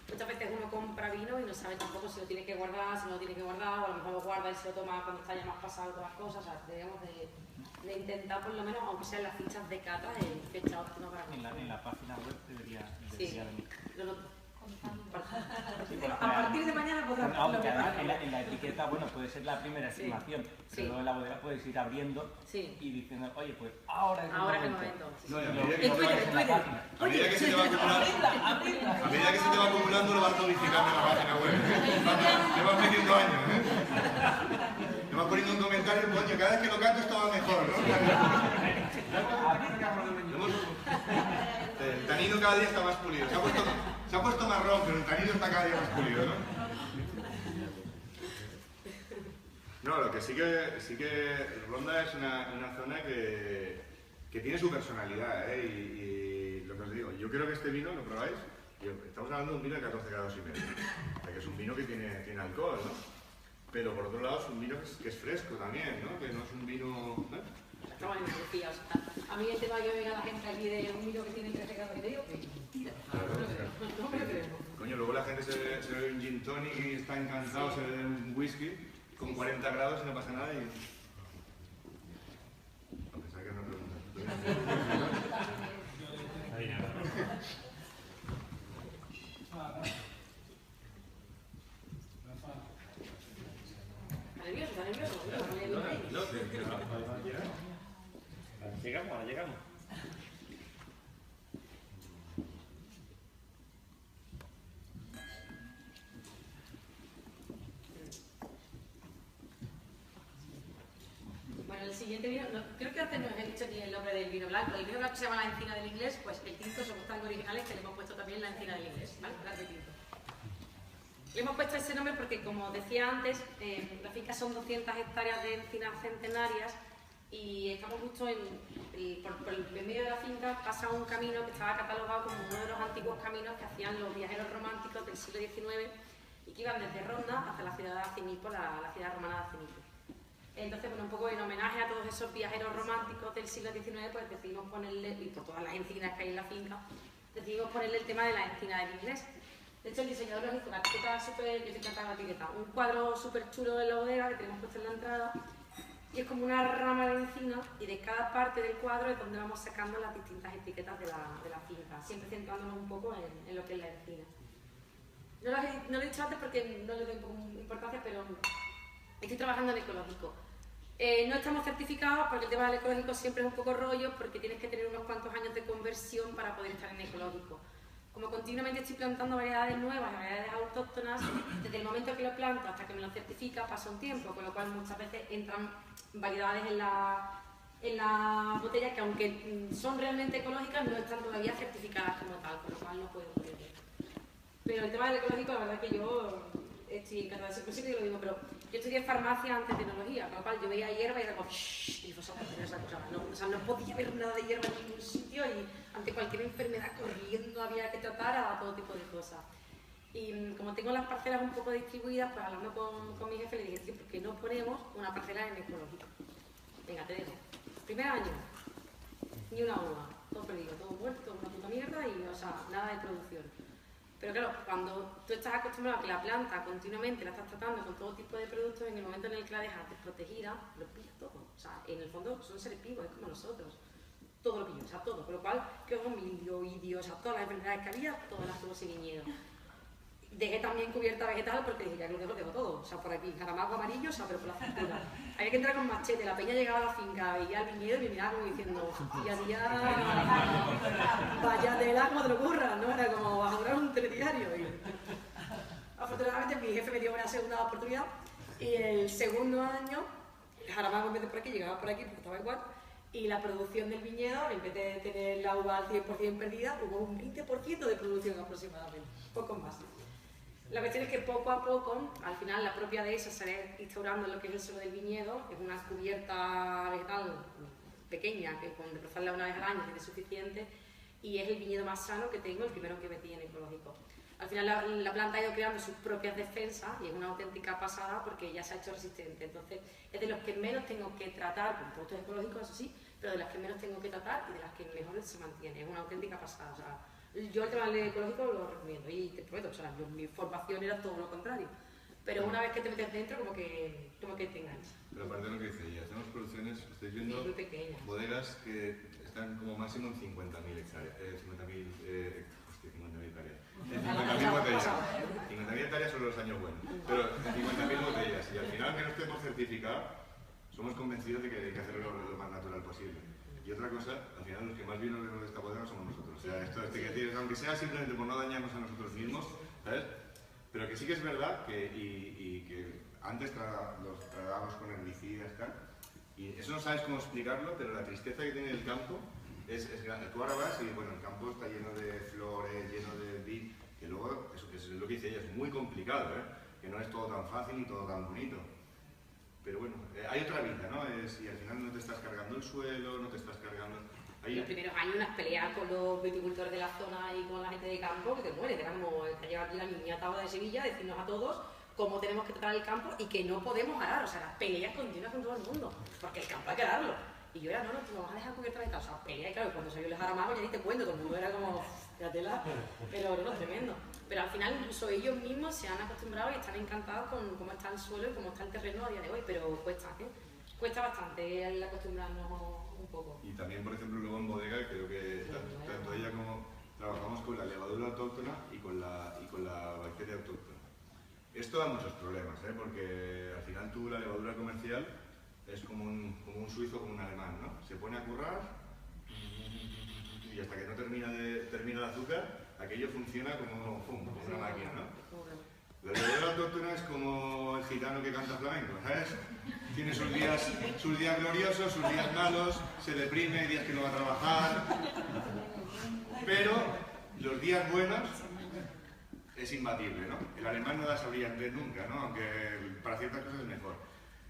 muchas veces uno compra vino y no sabe tampoco si lo tiene que guardar, si no lo tiene que guardar, o a lo mejor lo guarda y se lo toma cuando está ya más pasado todas las cosas. O sea, deberíamos de intentar por lo menos, aunque sean las fichas de cata, fecha óptima para consumir. En la página web debería venir. Lo noto. A partir de mañana podrás Aunque además en la etiqueta, bueno, puede ser la primera estimación, pero luego en la bodega puedes ir abriendo y diciendo, oye, pues ahora es el momento. No, y a medida que se te va acumulando lo vas modificando en la página web. Te vas metiendo años, Te vas poniendo un comentario, coño, cada vez que lo canto estaba mejor, ¿no? El tanino cada día está más pulido. Se ha puesto marrón, pero el tanino está cada día más pulido, ¿no? No, lo que sí que Ronda es una zona que tiene su personalidad, y lo que os digo, yo creo que este vino, ¿lo probáis? Estamos hablando de un vino de 14 grados y medio, o sea, que es un vino que tiene alcohol, ¿no? Pero por otro lado es un vino que es fresco también, ¿no? Que no es un vino... Estamos en Andalucía, o sea, a mí el tema que venga la gente aquí de un vino que tiene 13 grados y medio, mentira. No me lo creo. Coño, luego la gente se bebe un gin tonic y está encantado, se bebe un whisky con 40 grados y no pasa nada y... A pesar que no preguntas. Ahí nada. Está nervioso. Ahora llegamos. Bueno, el siguiente vino, creo que antes nos he dicho aquí el nombre del vino blanco. El vino blanco se llama la encina del inglés, pues el tinto somos tan originales que le hemos puesto también la encina del inglés, ¿vale? Blanco y tinto. Le hemos puesto ese nombre porque, como decía antes, la finca son 200 hectáreas de encinas centenarias y estamos justo por el medio de la finca pasa un camino que estaba catalogado como uno de los antiguos caminos que hacían los viajeros románticos del siglo XIX y que iban desde Ronda hasta la ciudad de Acinipo, la ciudad romana de Acinipo. Entonces, bueno, un poco en homenaje a todos esos viajeros románticos del siglo XIX, pues decidimos ponerle, y por todas las encinas que hay en la finca, decidimos ponerle el tema de la encina del inglés. De hecho, el diseñador nos hizo una etiqueta súper, yo te encantaba la etiqueta, un cuadro súper chulo en la bodega que tenemos puesto en la entrada, y es como una rama de encina, y de cada parte del cuadro es donde vamos sacando las distintas etiquetas de la finca, siempre centrándonos un poco en lo que es la encina. No lo he dicho antes porque no le doy importancia, pero estoy trabajando en ecológico. No estamos certificados porque el tema del ecológico siempre es un poco rollo, porque tienes que tener unos cuantos años de conversión para poder estar en ecológico. Como continuamente estoy plantando variedades nuevas, variedades autóctonas, desde el momento que lo planto hasta que me lo certifica pasa un tiempo, con lo cual muchas veces entran variedades en la botella que, aunque son realmente ecológicas, no están todavía certificadas como tal, con lo cual no puedo ponerlo. Pero el tema del ecológico, la verdad es que yo estoy encantada, siempre digo lo mismo, pero yo estudié farmacia antes de tecnología, con lo cual yo veía hierba y era como shhh, glifosato, esa cosa. No, o sea, no podía ver nada de hierba en ningún sitio y ante cualquier enfermedad corriendo había que tratar a todo tipo de cosas. Y como tengo las parcelas un poco distribuidas, pues hablando con mi jefe le dije, tío, ¿por qué no ponemos una parcela en ecológico? Venga, te dejo. Primer año, ni una uva, todo perdido, todo muerto, todo una puta mierda y, o sea, nada de producción. Pero claro, cuando tú estás acostumbrado a que la planta continuamente la estás tratando con todo tipo de productos, en el momento en el que la dejas desprotegida, lo pilla todo. O sea, en el fondo son seres vivos, es como nosotros. Todo lo pilla, o sea, todo. Con lo cual, que con mildio, idio, o sea, todas las enfermedades que había, todas las tuvo ese viñedo. Dejé también cubierta vegetal porque dije, ya que lo dejo todo. O sea, por aquí, jaramago amarillo, o sea, pero por la cintura. Había que entrar con machete, la peña llegaba a la finca, veía el viñedo y me miraba como diciendo, vaya tela, como te lo ocurra, ¿no? Era como, vas a durar un telediario. Y afortunadamente mi jefe me dio una segunda oportunidad y el segundo año, el jaramago en vez de por aquí, llegaba por aquí porque estaba igual. Y la producción del viñedo, en vez de tener la uva al 100% perdida, hubo un 20% de producción aproximadamente, poco más. La cuestión es que poco a poco, al final la propia dehesa se va instaurando en lo que es el suelo del viñedo, es una cubierta vegetal pequeña, que con destrozarla una vez al año tiene suficiente, y es el viñedo más sano que tengo, el primero que metí en ecológico. Al final la planta ha ido creando sus propias defensas y es una auténtica pasada porque ya se ha hecho resistente. Entonces es de los que menos tengo que tratar, con productos ecológicos, eso sí, pero de las que menos tengo que tratar y de las que mejor se mantiene. Es una auténtica pasada. O sea, yo el tema del ecológico lo recomiendo y te prometo, o sea, mi formación era todo lo contrario. Pero una vez que te metes dentro, como que te enganchas. Pero aparte de lo que dice ella, hacemos producciones, estoy viendo muy pequeñas. bodegas que están como máximo en 50.000 hectáreas, 50.000 hectáreas. 50.000 botellas. 50.000 hectáreas son los años buenos, pero 50.000 botellas. Y al final, que no estemos certificados, somos convencidos de que hay que hacerlo lo más natural posible. Y otra cosa, al final los que más vinos vemos de esta bodega somos nosotros. O sea, esto que decir, aunque sea simplemente por no dañarnos a nosotros mismos, ¿sabes? Pero que sí que es verdad que, que antes los tratábamos con herbicidas y tal, y eso no sabes cómo explicarlo, pero la tristeza que tiene el campo es grande. Tú ahora vas y bueno, el campo está lleno de flores, lleno de vid, que luego, eso es lo que dice ella, es muy complicado, ¿eh? Que no es todo tan fácil y todo tan bonito. Pero bueno, hay otra vida, ¿no? Y al final no te estás cargando el suelo, no te estás cargando... Los primeros años unas peleas con los viticultores de la zona y con la gente de campo que te mueres, era como llevar aquí la niña tabla de Sevilla, decirnos a todos cómo tenemos que tratar el campo y que no podemos arar, o sea, las peleas continuas con todo el mundo, porque el campo hay que ararlo. Y yo era, no, tú vamos a dejar cubierta la casa, o sea, pelea, y claro, cuando salió el jaramago ya ni te cuento, todo el mundo era como, la tela, pero no, tremendo. Pero al final incluso ellos mismos se han acostumbrado y están encantados con cómo está el suelo y cómo está el terreno a día de hoy, pero cuesta, ¿eh? Cuesta bastante el acostumbrarnos un poco. Y también, por ejemplo, luego en bodega, creo que tanto ella como trabajamos con la levadura autóctona y con la bacteria autóctona. Esto da muchos problemas, ¿eh? Porque al final tú la levadura comercial es como un suizo, como un alemán, ¿no? Se pone a currar y hasta que no termina el azúcar, aquello funciona como una máquina, ¿no? La levadura autóctona es como el gitano que canta flamenco, ¿sabes? Tiene sus días gloriosos, sus días malos, se deprime, hay días que no va a trabajar, pero los días buenos es imbatible, ¿no? El alemán no da esa brillantez nunca, ¿no? Aunque para ciertas cosas es mejor.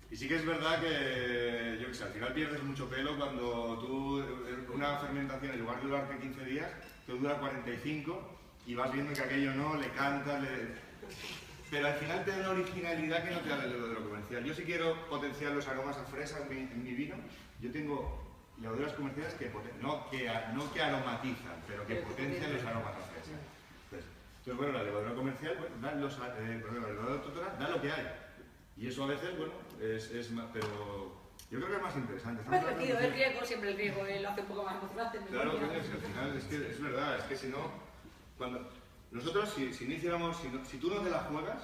Y sí que es verdad que, yo qué sé, al final pierdes mucho pelo cuando tú, una fermentación en lugar de durarte 15 días, te dura 45 y vas viendo que aquello no, le cantas, pero al final te da una originalidad que no te da el levadura comercial. Yo sí quiero potenciar los aromas a fresa en mi vino. Yo tengo levaduras comerciales que no que aromatizan, pero que potencian los aromas a fresa. Entonces bueno, la levadura comercial, bueno, la levadura autóctona da lo que hay. Y eso a veces, bueno, es más, pero yo creo que es más interesante. Es divertido, el riesgo, siempre el riesgo lo hace un poco más emocionante. Claro, al final es verdad, es que si no, cuando nosotros si tú no te la juegas,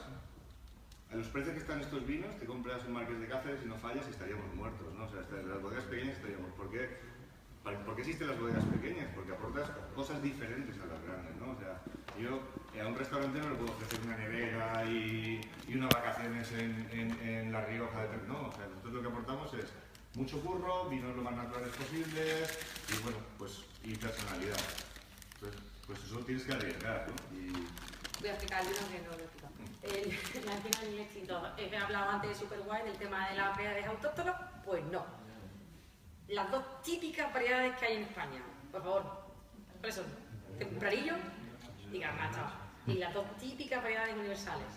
a los precios que están estos vinos, te compras un Marqués de Cáceres y no fallas y estaríamos muertos, ¿no? O sea, las bodegas pequeñas estaríamos. ¿Por qué existen las bodegas pequeñas? Porque aportas cosas diferentes a las grandes, ¿no? O sea, yo a un restaurante no le puedo ofrecer una nevera y unas vacaciones en La Rioja, no, o sea, nosotros lo que aportamos es mucho curro, vinos lo más naturales posibles y bueno, pues y personalidad. Entonces, pues eso tienes que arriesgar, ¿no? Voy a explicar el vino que no lo he explicado. La encina del niño extinto. He hablado antes de Superguay del tema de las variedades autóctonas. Pues no. Las dos típicas variedades que hay en España, por favor, ¿cuáles son? Tempranillo y Garnacha. Y las dos típicas variedades universales,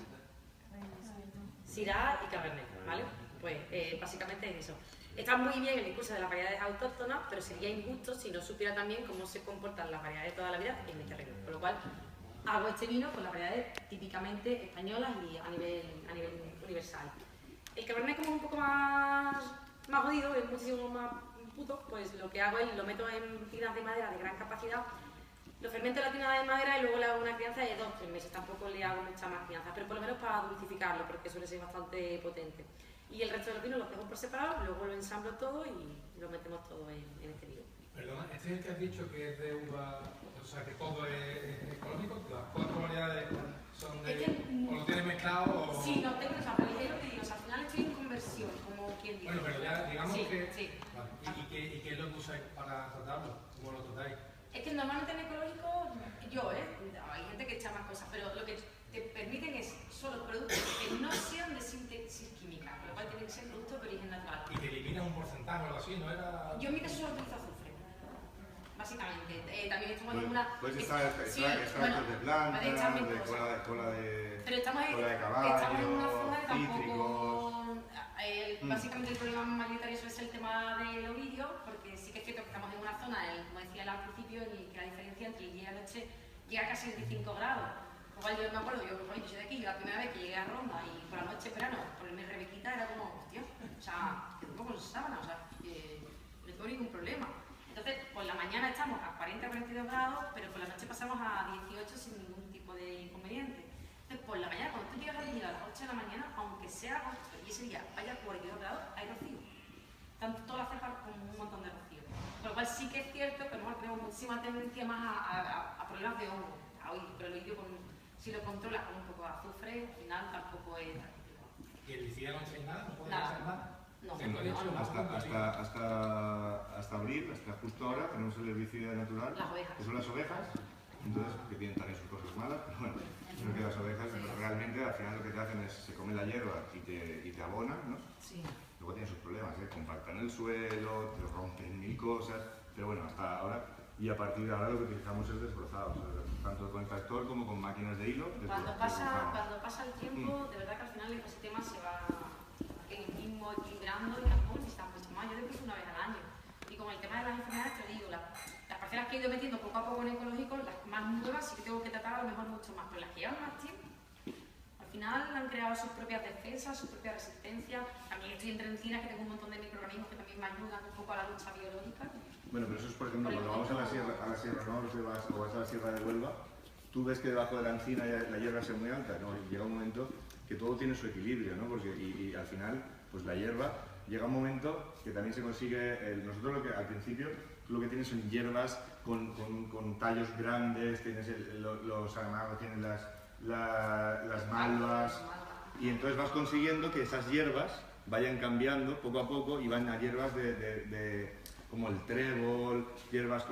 Syrah y Cabernet, ¿vale? Pues básicamente es eso. Está muy bien el discurso de las variedades autóctonas, pero sería injusto si no supiera también cómo se comportan las variedades de toda la vida en este reino. Por lo cual, hago este vino con las variedades típicamente españolas y a nivel universal. El Cabernet, como es un poco más jodido, es muchísimo más puto, pues lo que hago es lo meto en tinas de madera de gran capacidad, lo fermento en la tina de madera y luego le hago una crianza de 2-3 meses. Tampoco le hago mucha más crianza, pero por lo menos para dulcificarlo, porque suele ser bastante potente. Y el resto de los vinos los dejo por separado, luego lo ensamblo todo y lo metemos todo en este vino. Perdona, ¿este es el que has dicho que es de uva, o sea, que todo es ecológico? ¿Las 4 variedades son de, o lo tienes mezclado o...? Sí, no, tengo esa, pero es lo que digo, o sea, al final estoy en conversión, como quien dice. Bueno, pero ya digamos sí, que... Sí. Vale. ¿Y qué es lo que usáis para tratarlo? ¿Cómo lo tratáis? Es que normalmente en ecológico, hay gente que echa más cosas, pero lo que te permiten es solo productos que no sean de síntesis química, por lo cual tienen que ser productos de origen natural. Y que eliminas un porcentaje o algo así, ¿no era...? Yo en mi caso solo utilizo azufre, básicamente. También estamos en una... Pues extractos de planta, de cola de pero estamos caballo, estamos en una zona que cítricos... tampoco... Básicamente el problema mayoritario suele ser el tema del ovidio, porque sí que es cierto que estamos en una zona, como decía al principio, en que la diferencia entre el día y la noche llega a casi 25 grados. Igual yo me acuerdo, yo soy de aquí, la primera vez que llegué a Ronda y por la noche en verano, por mi Rebequita era como, hostia, o sea, que duermo con sábana, o sea, no tengo ningún problema. Entonces, por la mañana estamos a 40-42 grados, pero por la noche pasamos a 18 sin ningún tipo de inconveniente. Entonces, por la mañana, cuando tú llegas a la a las 8 de la mañana, aunque sea agosto y ese día vaya 42 grados, hay rocío. Tanto todas las cepas con un montón de rocío. Por lo cual sí que es cierto que a lo mejor tenemos muchísima tendencia más a problemas de hongo. Pero el oído, si lo controlas con un poco de azufre, al final tampoco es tan complicado. ¿Y el herbicida no echáis nada? ¿No podéis Nada. echar nada? No. Hasta abril, hasta justo ahora, tenemos el herbicida natural, Las ovejas. que son las ovejas, entonces que tienen también sus cosas malas, pero bueno, creo que las ovejas realmente al final lo que te hacen es se comen la hierba y te abonan, ¿no? Sí. Luego tienen sus problemas, compactan el suelo, te rompen mil cosas, pero bueno, hasta ahora, y a partir de ahora lo que utilizamos es desbrozados, tanto con tractor como con máquinas de hilo. Cuando pasa el tiempo, de verdad que al final el ecosistema se va mismo equilibrando y tampoco necesitan mucho más. Yo después una vez al año. Y con el tema de las enfermedades, te digo, las parcelas que he ido metiendo poco a poco en ecológico, las más nuevas sí que tengo que tratar a lo mejor mucho más, pero las que llevan más tiempo, al final han creado sus propias defensas, su propia resistencia. También estoy entre encinas que tengo un montón de microorganismos que también me ayudan un poco a la lucha biológica. Bueno, pero eso es, por ejemplo, cuando vamos a la Sierra Norte o vas a la Sierra de Huelva, tú ves que debajo de la encina la hierba es muy alta, ¿no? Y llega un momento que todo tiene su equilibrio, ¿no? Porque, y al final, pues la hierba, llega un momento que también se consigue, nosotros lo que al principio, lo que tienes son hierbas con tallos grandes, tienes los amados, tienes las malvas, y entonces vas consiguiendo que esas hierbas vayan cambiando poco a poco y van a hierbas como el trébol, hierbas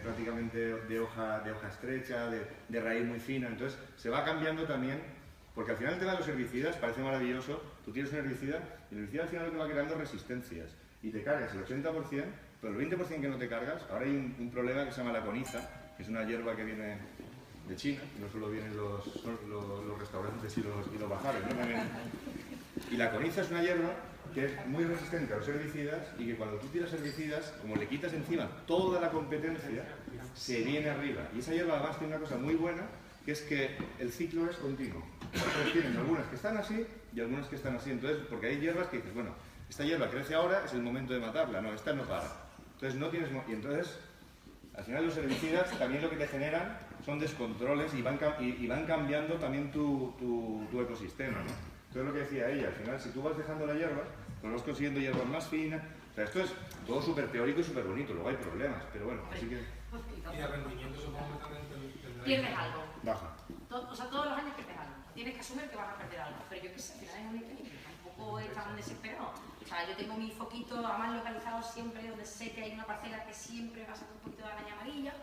prácticamente de hoja estrecha, de raíz muy fina, entonces se va cambiando también, porque al final el tema de los herbicidas parece maravilloso, tú tienes un herbicida y el herbicida al final te va creando resistencias y te cargas el 80%, pero el 20% que no te cargas, ahora hay un problema que se llama la coniza, que es una hierba que viene de China, no solo vienen los restaurantes y los bazares, ¿no? Y la coniza es una hierba que es muy resistente a los herbicidas y que cuando tú tiras herbicidas, como le quitas encima toda la competencia, se viene arriba. Y esa hierba además tiene una cosa muy buena, que es que el ciclo es continuo. Entonces tienes algunas que están así y algunas que están así. Entonces, porque hay hierbas que dices, bueno, esta hierba crece ahora, es el momento de matarla. No, esta no para. Entonces no tienes... Y entonces, al final los herbicidas también lo que te generan son descontroles y van cambiando también tu ecosistema, ¿no? Entonces lo que decía ella, al final si tú vas dejando la hierba, pues vas consiguiendo hierbas más finas. O sea, esto es todo súper teórico y súper bonito, luego hay problemas, pero bueno, así que... Y el rendimiento supongo que también tendrá... Pierdes algo. Baja. O sea, todos los años pierdes algo. Tienes que asumir que vas a perder algo. Pero yo qué sé, al final es un equilibrio. Tampoco es tan desesperado. O sea, yo tengo mi foquito además localizado siempre donde sé que hay una parcela que siempre va a sacar un poquito de araña amarilla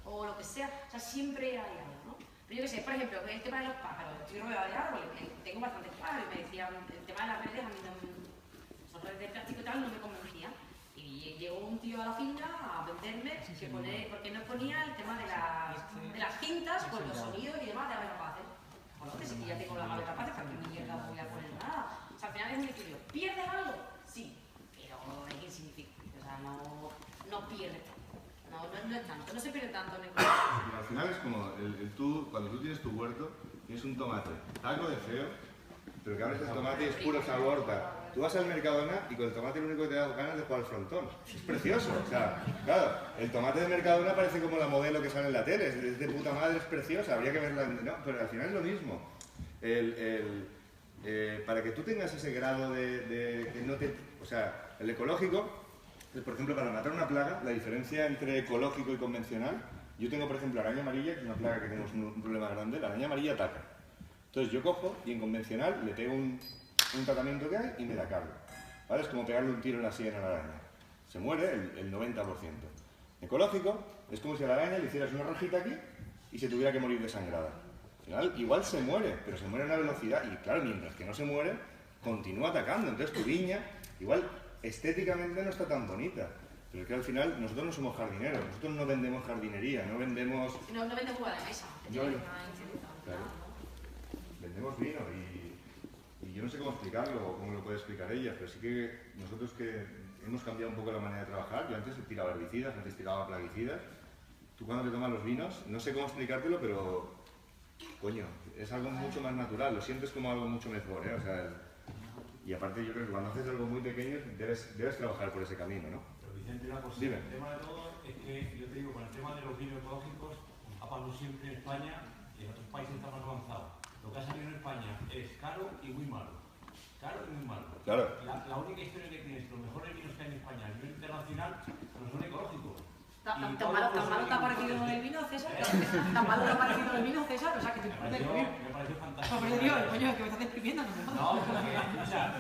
o lo que sea. O sea, siempre hay algo, ¿no? Pero yo qué sé, por ejemplo, el tema de los pájaros, estoy rodeada de árboles, tengo bastantes pájaros y me decían, el tema de las redes, a mí no, son redes de plástico y tal, no me convencía. Y llegó un tío a la finca a venderme ¿por qué no ponía el tema de las cintas con los sonidos y demás de aves rapaces? Bueno, que si ya tengo las aves rapaces, ¿para qué mierda no voy a poner nada? O sea, al final es un equilibrio. ¿Pierdes algo? Sí, pero es insignificante. O sea, no pierdes tanto. No es tanto, no se pierde tanto en el Al final es como, cuando tú tienes tu huerto, tienes un tomate, algo de feo, pero que abres el tomate y es puro sabor. Tú vas al Mercadona y con el tomate lo único que te da ganas es de jugar al frontón. Es precioso, o sea, claro, el tomate de Mercadona parece como la modelo que sale en la tele, es de puta madre, es preciosa, habría que verla, no, pero al final es lo mismo. Para que tú tengas ese grado de que no te... O sea, el ecológico, por ejemplo, para matar una plaga, la diferencia entre ecológico y convencional, yo tengo, por ejemplo, araña amarilla, que es una plaga que tenemos un problema grande, la araña amarilla ataca. Entonces yo cojo y en convencional le pego un tratamiento que hay y me la cargo. ¿Vale? Es como pegarle un tiro en la sien a la araña. Se muere el 90%. Ecológico es como si a la araña le hicieras una rajita aquí y se tuviera que morir desangrada. Al final, igual se muere, pero se muere a una velocidad y claro, mientras que no se muere, continúa atacando. Entonces tu viña, igual estéticamente no está tan bonita. Pero es que al final nosotros no somos jardineros, nosotros no vendemos jardinería, no vendemos... No vendemos jugar de mesa. Claro. Vendemos vino y yo no sé cómo explicarlo o cómo lo puede explicar ella, pero sí que nosotros que hemos cambiado un poco la manera de trabajar. Yo antes tiraba herbicidas, antes tiraba plaguicidas. Tú cuando te tomas los vinos, no sé cómo explicártelo, pero coño, es algo mucho más natural, lo sientes como algo mucho mejor, ¿eh? O sea, y aparte yo creo que cuando haces algo muy pequeño debes trabajar por ese camino, ¿no? Pero Vicente, una cosa, Dime. el tema de todo es que yo te digo, con el tema de los vinos ecológicos, ha pasado siempre en España y en otros países está más avanzado. Lo que ha salido en España es caro y muy malo. Caro y muy malo. Claro. La única historia que tienes, los mejores vinos que hay en España a nivel internacional no son ecológicos. ¿Tan malo te ha parecido el vino, César? ¿Tan malo te ha parecido el vino, César? O sea, que te Me pareció fantástico. Por Dios, coño, es que me estás deprimiendo, No, o sea,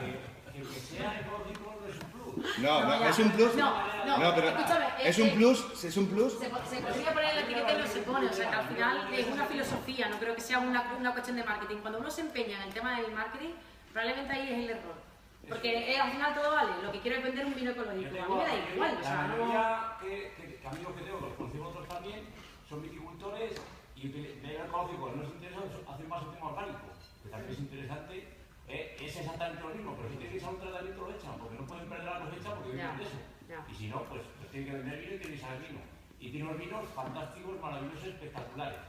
que sea ecológico no es un plus. No, es un plus. No, pero escúchame, es un plus. Se podría poner en la etiqueta y no se pone, o sea que al final es una filosofía, no creo que sea una cuestión de marketing. Cuando uno se empeña en el tema del marketing, probablemente ahí es el error. Porque al final todo vale, lo que quiero es vender un vino ecológico. A mí me da igual, o sea, la no... mayoría que amigos que tengo, que los conocemos otros también, son viticultores y de ecológico no les interesa hacer más el tema orgánico, que también es interesante. Es exactamente lo mismo, pero si tienen que usar un tratamiento lo echan, porque no pueden perder la cosecha porque viven de eso. Y si no, pues tienen que vender vino y tienen que saber vino. Y tienen unos vinos fantásticos, maravillosos, espectaculares.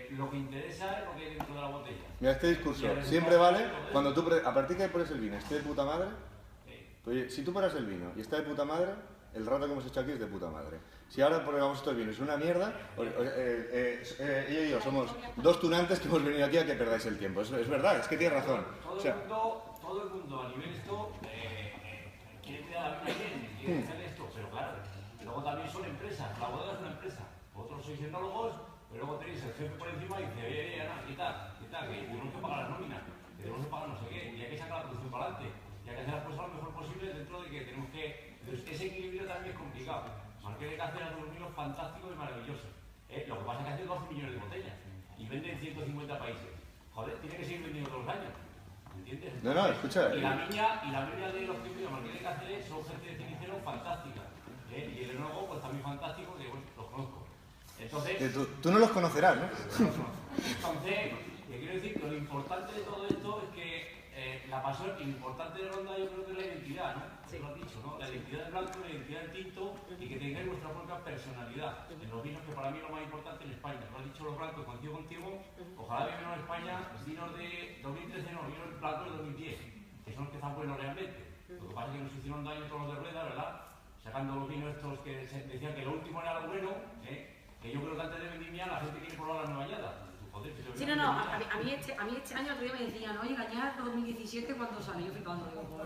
Lo que interesa es lo que hay dentro de la botella. Mira, este discurso siempre vale cuando tú, a partir de que pones el vino, esté de puta madre. Oye, si tú pones el vino y está de puta madre, el rato que hemos hecho aquí es de puta madre. Si ahora probamos estos vinos, es una mierda, ella y yo somos dos tunantes que hemos venido aquí a que perdáis el tiempo. Es verdad, es que tienes razón. Todo el mundo a nivel esto quiere cuidar la vida bien, quiere hacer esto, pero claro, luego también son empresas, la bodega es una empresa. Vosotros sois etnólogos, pero luego tenéis el jefe por encima y dice, oye, quita, que tenemos que pagar las nóminas, que tenemos que pagar no sé qué, y hay que sacar la producción para adelante, y hay que hacer las cosas lo mejor posible dentro de que tenemos que... Entonces, ese equilibrio también es complicado. Marqués de Cáceres hace unos vinos fantásticos y maravillosos. Lo que pasa es que hace 12 millones de botellas y vende en 150 países. Joder, tiene que seguir vendiendo todos los años. ¿Entiendes? No, escucha. Y la viña de los que viven Marqués de Cáceres son gente de Cenicero fantástica. Y el enólogo, pues también fantástico, que bueno, los conozco. Entonces... Tú no los conocerás, ¿no? Entonces, quiero decir que lo importante de todo esto es que la pasión y lo importante de Ronda yo creo que es la identidad, ¿no? Sí. Lo has dicho, ¿no? La identidad del blanco, la identidad del tinto y que tengáis vuestra propia personalidad en los vinos, que para mí es lo más importante en España. Lo has dicho los blancos, coincido contigo, ojalá vinieran en España vinos de 2013, no, vinos blancos de 2010, que son los que están buenos realmente. Lo que pasa es que nos hicieron daño todos los de rueda, ¿verdad? Sacando los vinos estos que se decían que lo último era lo bueno, que yo creo que antes de vendimia la gente quiere probar la nueva añada. Sí, no, a mí este año el otro día me decían, oye, Cañar 2017 cuando sale, yo flipando, digo,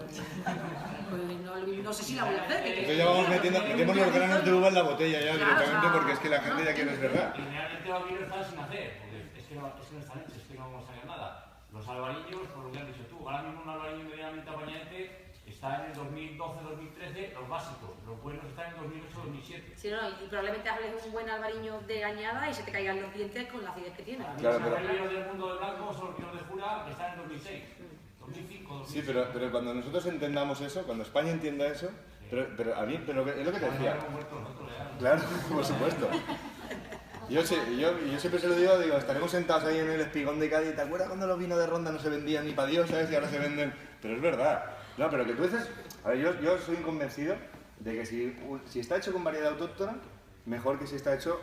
no sé si la voy a hacer. Entonces ya vamos metemos los granos de uva en la botella ya directamente porque es que la gente ya quiere es verdad. Y realmente los vinos están sin hacer, porque es que no están hechos, es que no vamos a sacar nada. Los albariños, por lo que has dicho tú, ahora mismo un albariño medianamente apañante está en el 2012-2013 los básicos, los buenos están en 2008-2007. Sí, no, y probablemente hables un buen albariño de añada y se te caigan los dientes con la acidez que tiene. Claro, Los vinos del mundo del blanco son los vinos de Jura que están en 2006, 2005, 2006. Sí, pero cuando nosotros entendamos eso, cuando España entienda eso, pero a mí, pero es lo que te decía. Claro, por supuesto. Yo siempre se lo digo, estaremos sentados ahí en el espigón de Cádiz, ¿te acuerdas cuando los vinos de Ronda no se vendían ni para Dios, ¿sabes? Y ahora se venden. Pero es verdad. No, pero que tú dices, a ver, yo soy convencido de que si está hecho con variedad autóctona, mejor que si está hecho,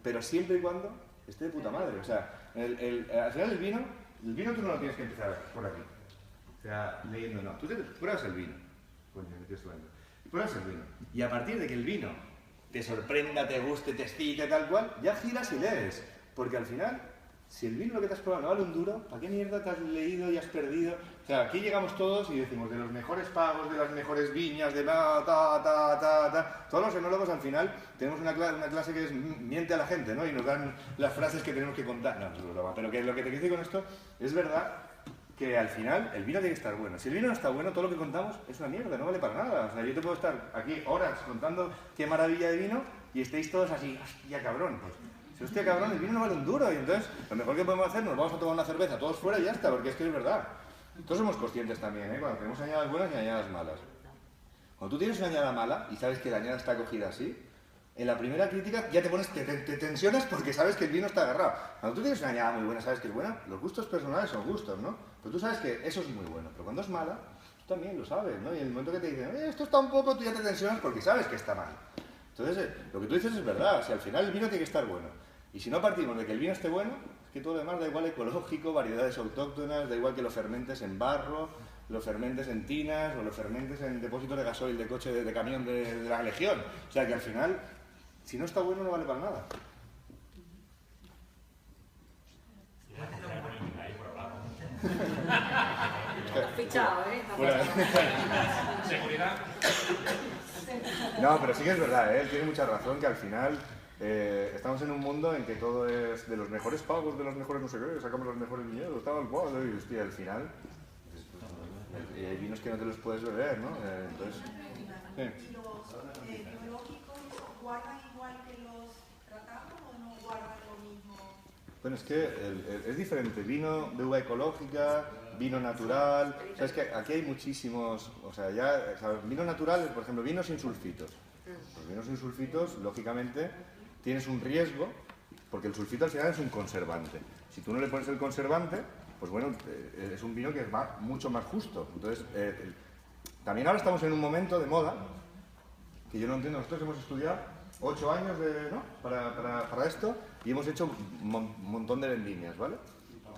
pero siempre y cuando esté de puta madre. O sea, al final el vino tú no lo tienes que empezar por aquí. O sea, leyendo no. Tú pruebas el vino. Coño, me estoy estudiando. Pruebas el vino. Y a partir de que el vino te sorprenda, te guste, te excite, tal cual, ya giras y lees. Porque al final, si el vino lo que te has probado no vale un duro, ¿para qué mierda te has leído y has perdido? O sea, aquí llegamos todos y decimos de los mejores pagos, de las mejores viñas, de Todos los enólogos al final tenemos una clase que es miente a la gente, ¿no? Y nos dan las frases que tenemos que contar. No, es broma. Pero que lo que te quiero decir con esto es verdad que al final el vino tiene que estar bueno. Si el vino no está bueno, todo lo que contamos es una mierda, no vale para nada. O sea, yo te puedo estar aquí horas contando qué maravilla de vino y estéis todos así, hostia cabrón. Pues, si hostia cabrón, el vino no vale un duro. Y entonces, lo mejor que podemos hacer, nos vamos a tomar una cerveza todos fuera y ya está, porque es que es verdad. Todos somos conscientes también, ¿eh? Cuando tenemos añadas buenas y añadas malas. Cuando tú tienes una añada mala y sabes que la añada está cogida así, en la primera crítica ya te tensionas porque sabes que el vino está agarrado. Cuando tú tienes una añada muy buena, sabes que es buena, los gustos personales son gustos, ¿no? Pero tú sabes que eso es muy bueno. Pero cuando es mala, tú también lo sabes, ¿no? Y en el momento que te dicen, esto está un poco, tú ya te tensionas porque sabes que está mal. Entonces, lo que tú dices es verdad. Si al final el vino tiene que estar bueno. Y si no partimos de que el vino esté bueno, es que todo lo demás da igual ecológico, variedades autóctonas, da igual que lo fermentes en barro, lo fermentes en tinas o lo fermentes en depósitos de gasoil, de coche, de camión de la Legión. O sea que al final, si no está bueno, no vale para nada. Fichado, ¿eh? Seguridad. No, pero sí que es verdad, ¿eh? Él tiene mucha razón que al final estamos en un mundo en que todo es de los mejores pagos, de los mejores no sé qué, sacamos los mejores viñedos, tal cual, y hostia, al final hay vinos que no te los puedes beber, ¿no? Entonces, ¿Y los biológicos guardan igual que los tratados o no guardan lo mismo? bueno, es que es diferente, vino de uva ecológica, vino natural, o sea, es que aquí hay muchísimos, o sea, vino natural, por ejemplo, vino sin sulfitos. Los vinos sin sulfitos, lógicamente, tienes un riesgo, porque el sulfito al final es un conservante. Si tú no le pones el conservante, pues bueno, es un vino que va mucho más justo. Entonces, también ahora estamos en un momento de moda, que yo no entiendo, nosotros hemos estudiado 8 años ¿no? para esto y hemos hecho un montón de vendimias, ¿vale?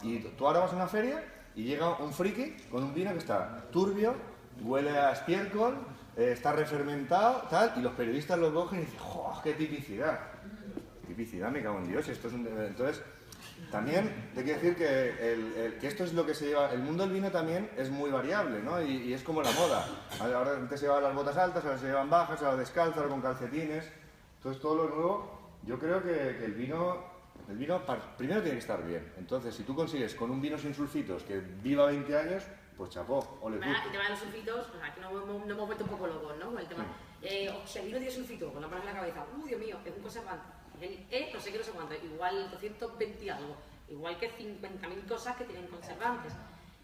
Y tú ahora vas a una feria y llega un friki con un vino que está turbio, huele a estiércol, está refermentado, tal, y los periodistas lo cogen y dicen, ¡jo, qué tipicidad! Tipicidad, me cago en Dios, esto es un... Entonces, también te quiero decir que esto es lo que se lleva... El mundo del vino también es muy variable, ¿no? Y es como la moda. Ahora antes se llevaban las botas altas, ahora se llevan bajas, ahora descalzas, ahora con calcetines. Entonces, todo lo nuevo, yo creo que el vino primero tiene que estar bien. Entonces, si tú consigues con un vino sin sulfitos que viva 20 años, pues chapó, ole tú. El tema de los sulfitos, pues aquí nos hemos vuelto un poco locos, ¿no? Con el tema. Si el vino tiene sulfito, con la mano en la cabeza, Dios mío, es un conservante. No sé qué, no sé cuánto, igual 220 y algo, igual que 50.000 cosas que tienen conservantes.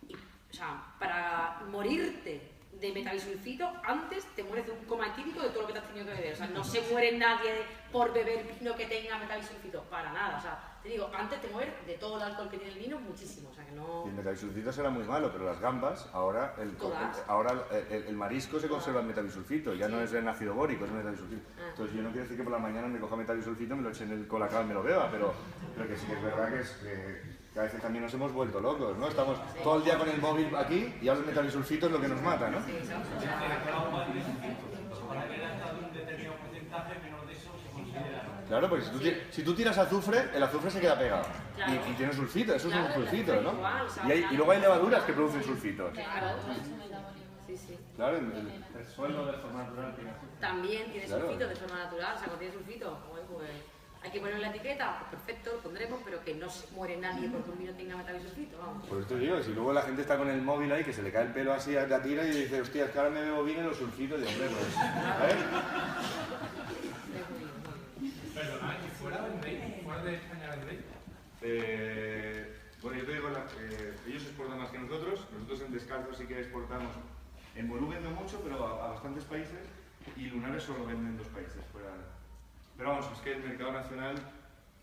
Y, o sea, para morirte de metabisulfito, antes te mueres de un coma etílico de todo lo que te has tenido que beber. O sea, no se muere nadie por beber vino que tenga metabisulfito, para nada. O sea, te digo, antes te mueres de todo el alcohol que tiene el vino, muchísimo. O sea, que no... Y el metabisulfito será muy malo, pero las gambas, ahora el marisco se conserva en metabisulfito, ya no es en ácido bórico, es en metabisulfito. Entonces yo no quiero decir que por la mañana me coja metabisulfito, me lo eche en el colacao y me lo beba, pero que sí que es verdad que a veces también nos hemos vuelto locos, ¿no? Estamos todo el día con el móvil aquí y ahora el metabisulfito es lo que nos mata, ¿no? Claro, porque si tú tiras azufre, el azufre se queda pegado. Claro. Y tiene sulfito, eso es un sulfito, ¿no? Igual, o sea, y luego hay levaduras que producen sulfitos. Claro. Sí, sí. Claro, el suelo de forma natural tiene azufre. También tiene sulfito de forma natural, o sea, cuando tiene sulfito, pues Hay que poner la etiqueta, pues perfecto, lo pondremos, pero que no se muere nadie porque un vino tenga metabisulfito, vamos. Por esto digo, si luego la gente está con el móvil ahí, que se le cae el pelo así a la tira y dice, hostia, es que ahora me bebo vino y los sulfitos de hombre, pues, ¿sabes? Perdona, ¿y fuera del rey? ¿Fuera de España del rey? Bueno, yo te digo, ellos exportan más que nosotros en descarto sí que exportamos en volumen no mucho, pero a bastantes países, y lunares solo venden en 2 países fuera. Pero vamos, es que el mercado nacional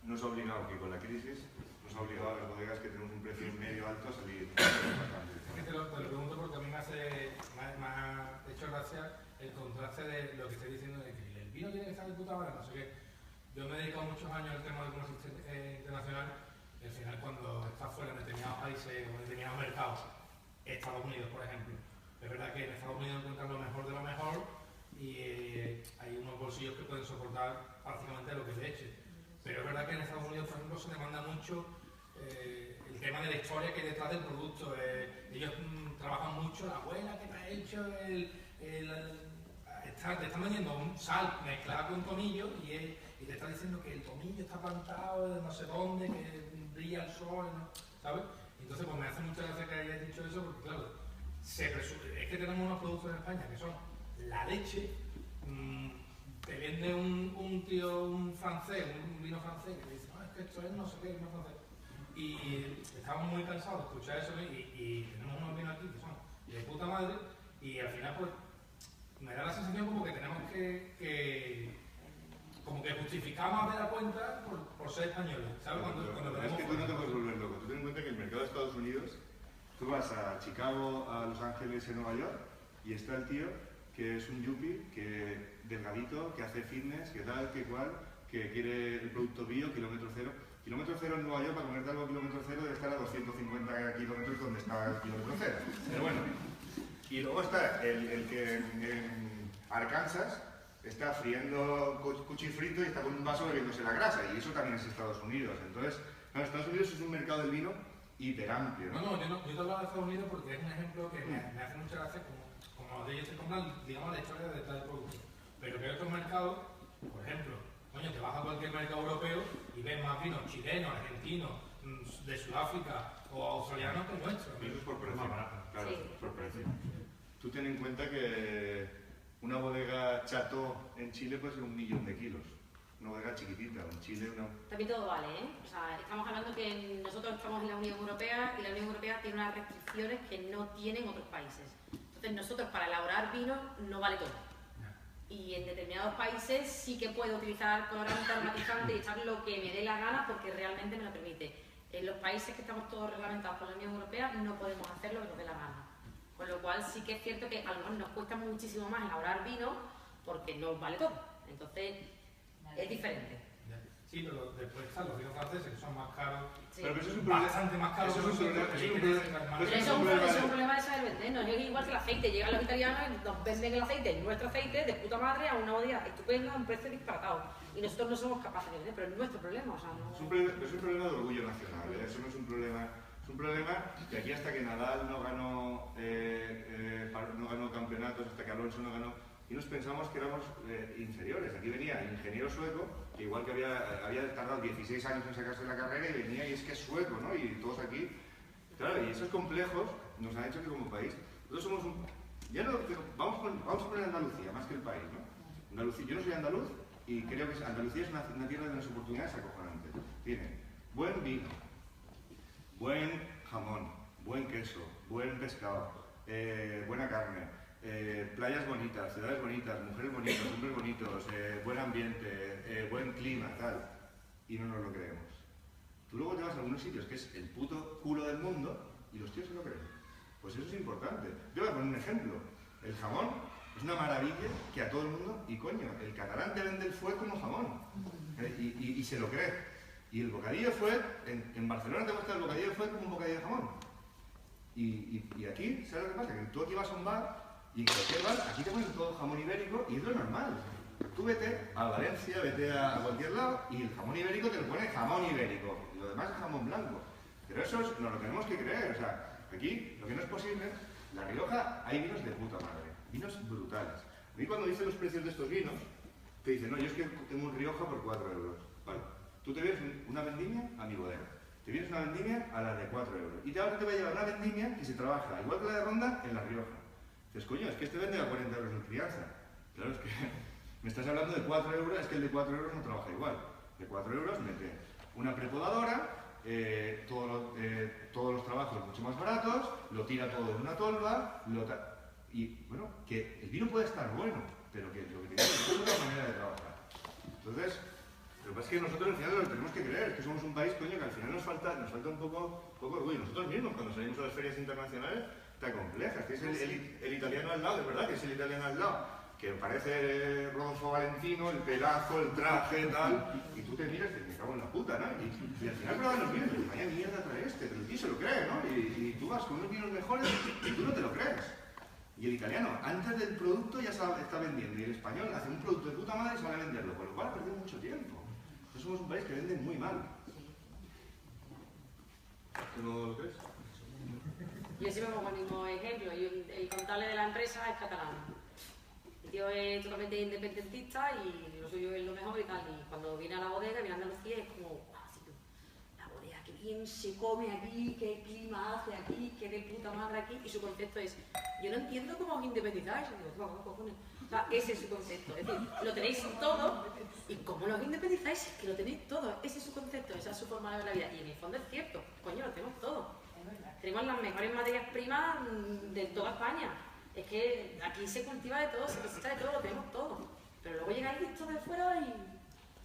nos ha obligado, que con la crisis, nos ha obligado a las bodegas que tenemos un precio medio alto a salir bastante. Es que te lo pregunto porque a mí me ha hecho gracia el contraste de lo que estoy diciendo de que el vino tiene que estar de puta madre, no sé qué. Yo me he dedicado muchos años al tema del comercio internacional y al final cuando estás fuera en determinados países o en determinados mercados, Estados Unidos por ejemplo, es verdad que en Estados Unidos encuentras lo mejor de lo mejor y hay unos bolsillos que pueden soportar prácticamente lo que se eche. Pero es verdad que en Estados Unidos, por ejemplo, se demanda mucho el tema de la historia que hay detrás del producto. Ellos trabajan mucho la abuela que te ha hecho te están vendiendo un sal mezclada con tomillo y te está diciendo que el tomillo está plantado de no sé dónde, que brilla el sol, ¿no? ¿Sabes? Entonces, pues me hace mucha gracia que hayas dicho eso porque, claro, es que tenemos unos productos en España que son la leche. Te vende un tío, un francés, un vino francés, que te dice, no, es que esto es no sé qué, vino francés. Y estamos muy cansados de escuchar eso y tenemos unos vinos aquí que son de puta madre y al final pues me da la sensación como que tenemos como que justificar más de la cuenta por ser españoles, ¿sabes? Cuando Es que tú no te puedes volver loco. Tú ten en cuenta que el mercado de Estados Unidos, tú vas a Chicago, a Los Ángeles, en Nueva York, y está el tío que es un yuppie, que delgadito, que hace fitness, que tal, que cual, que quiere el producto bio, kilómetro cero. Kilómetro cero en Nueva York, para comerte algo kilómetro cero, debe estar a 250 kilómetros donde está el kilómetro cero. Pero bueno. Y luego está el que en Arkansas está friendo cuchifrito y está con un vaso bebiéndose la grasa, y eso también es Estados Unidos. Entonces, claro, Estados Unidos es un mercado del vino hiperamplio. No, yo te hablaba de Estados Unidos porque es un ejemplo que me hace mucha gracia como de ellos te compran, digamos, la historia detrás del producto. Pero que otros mercados, por ejemplo, coño, te vas a cualquier mercado europeo y ves más vinos chilenos, argentinos, de Sudáfrica o australianos que nuestros. Eso es por precio. Más barato. Claro, Sí. es por precio. Tú ten en cuenta que una bodega Chateau en Chile puede ser 1 millón de kilos. Una bodega chiquitita, en Chile una... También todo vale, ¿eh? O sea, estamos hablando que nosotros estamos en la Unión Europea y la Unión Europea tiene unas restricciones que no tienen otros países. Entonces nosotros para elaborar vino no vale todo. Y en determinados países sí que puedo utilizar colorante, aromatizante y echar lo que me dé la gana porque realmente me lo permite. En los países que estamos todos reglamentados por la Unión Europea no podemos hacer lo que nos dé la gana. Con lo cual sí que es cierto que a lo mejor nos cuesta muchísimo más elaborar vino porque no vale todo. Entonces es diferente. Sí, pero después están los vinos franceses que son más caros. Sí. Pero eso es un problema. Bastante más caros. Eso es un problema. Pero eso es un problema de saber vendernos. Es igual que el aceite. Llegan los italianos y nos venden el aceite, nuestro aceite, de puta madre, a una bodega estupenda, a un precio disparatado. Y nosotros no somos capaces de vender, pero es nuestro problema. O sea, no... Es un problema de orgullo nacional, ¿eh? Eso no es un problema. Es un problema que aquí hasta que Nadal no ganó campeonatos, hasta que Alonso no ganó, y nos pensamos que éramos inferiores. Aquí venía el ingeniero sueco, que igual que había tardado 16 años en sacarse la carrera, y venía y es que es sueco, ¿no? Y todos aquí. Claro, y esos complejos nos han hecho que como país, nosotros somos un... Ya no, vamos a poner Andalucía, más que el país, ¿no? Andalucía, yo no soy andaluz, y creo que Andalucía es una tierra de unas oportunidades acojonantes. Tiene buen vino, buen jamón, buen queso, buen pescado, buena carne, playas bonitas, ciudades bonitas, mujeres bonitas, hombres bonitos, buen ambiente, buen clima, tal. Y no nos lo creemos. Tú luego te vas a algunos sitios que es el puto culo del mundo y los tíos se lo creen. Pues eso es importante. Yo voy a poner un ejemplo. El jamón es una maravilla que a todo el mundo, y coño, el catalán te vende el fuet como jamón. Y se lo cree. Y el bocadillo fuet, en Barcelona te muestra el bocadillo fuet como un bocadillo de jamón. Y aquí, ¿sabes lo que pasa? Que tú aquí vas a un bar y en cualquier bar, aquí te ponen todo jamón ibérico y es lo normal. Tú vete a Valencia, vete a cualquier lado y el jamón ibérico te lo pone jamón ibérico. Y lo demás es jamón blanco. Pero eso nos lo tenemos que creer. O sea, aquí lo que no es posible, La Rioja hay vinos de puta madre. Vinos brutales. A mí cuando dicen los precios de estos vinos, te dicen, no, yo es que tengo un Rioja por 4 euros. Vale. Tú te vienes una vendimia a mi bodega, te vienes una vendimia a la de 4 euros. Y ahora te va a llevar una vendimia que se trabaja, igual que la de Ronda, en La Rioja. Dices, coño, es que este vende a 40 euros en crianza. Claro, es que me estás hablando de 4 euros, es que el de 4 euros no trabaja igual. De 4 euros mete una prepodadora, todos los trabajos mucho más baratos, lo tira todo en una tolva, y bueno, que el vino puede estar bueno, pero que lo que tiene es otra manera de trabajar. Entonces, lo que pasa es que nosotros al final lo tenemos que creer, es que somos un país, coño, que al final nos falta un poco orgullo. Nosotros mismos, cuando salimos a las ferias internacionales, te acomplejas, que es el italiano al lado, es verdad que es el italiano al lado, que parece Rodolfo Valentino, el pelazo, el traje, tal, y tú te miras y me cago en la puta, ¿no? Y al final pruebas los vinos y vaya mierda trae este, pero el tío se lo cree, ¿no? Y tú vas con unos vinos mejores y tú no te lo crees. Y el italiano, antes del producto ya está vendiendo, y el español hace un producto de puta madre y sale a venderlo, con lo cual ha perdido mucho tiempo. Nosotros somos un país que vende muy mal. ¿Tú no lo crees? Yo siempre pongo el mismo ejemplo. El contable de la empresa es catalán. El tío es totalmente independentista y lo suyo es lo mejor y tal. Y cuando viene a la bodega, viene a Andalucía, es como, wow, la bodega, qué bien se come aquí, qué clima hace aquí, qué de puta madre aquí. Y su concepto es, yo no entiendo cómo os independizáis. Y digo, ¿cómo cojones? O sea, ese es su concepto. Es decir, lo tenéis todo y ¿cómo lo independizáis? Es que lo tenéis todo. Ese es su concepto, esa es su forma de ver la vida. Y en el fondo es cierto, coño, lo tenemos todo. Tenemos las mejores materias primas de toda España. Es que aquí se cultiva de todo, se necesita de todo, lo tenemos todo. Pero luego llega el listo de fuera y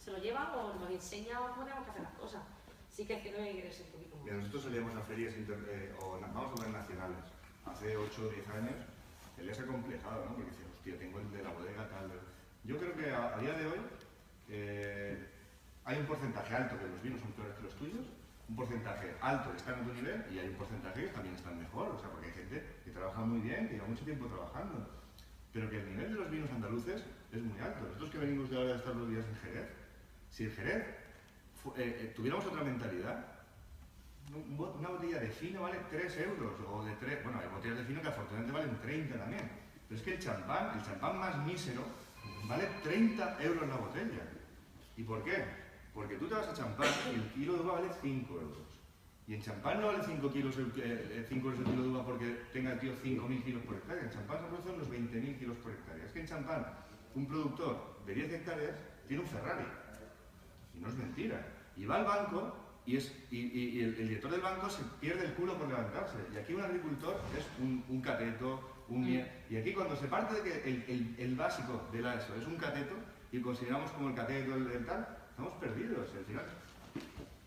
se lo lleva o nos enseña cómo tenemos que hacer las cosas. Sí que es que no hay que creerse un poquito más. Mira, nosotros salíamos a ferias vamos a ver nacionales. Hace 8 o 10 años, él ya se ha complejado, ¿no? Porque dice, hostia, tengo el de la bodega tal. Yo creo que a día de hoy hay un porcentaje alto que los vinos son peores que los tuyos, un porcentaje alto que están a tu nivel y hay un porcentaje que también están mejor, o sea, porque hay gente que trabaja muy bien, que lleva mucho tiempo trabajando, pero que el nivel de los vinos andaluces es muy alto. Nosotros que venimos de ahora de estar los días en Jerez, si en Jerez tuviéramos otra mentalidad, una botella de fino vale 3 euros, o de 3, bueno, hay botellas de fino que afortunadamente valen 30 también, pero es que el champán más mísero vale 30 euros la botella. ¿Y por qué? Porque tú te vas a champán y el kilo de uva vale 5 euros. Y en champán no vale 5 kilos el kilo de uva porque tenga el tío 5.000 kilos por hectárea. En champán se producen unos 20.000 kilos por hectárea. Es que en champán un productor de 10 hectáreas tiene un Ferrari. Y no es mentira. Y va al banco y el director del banco se pierde el culo por levantarse. Y aquí un agricultor es un cateto, y aquí cuando se parte de que el básico de la ESO es un cateto y consideramos como el cateto el tal, estamos perdidos al final.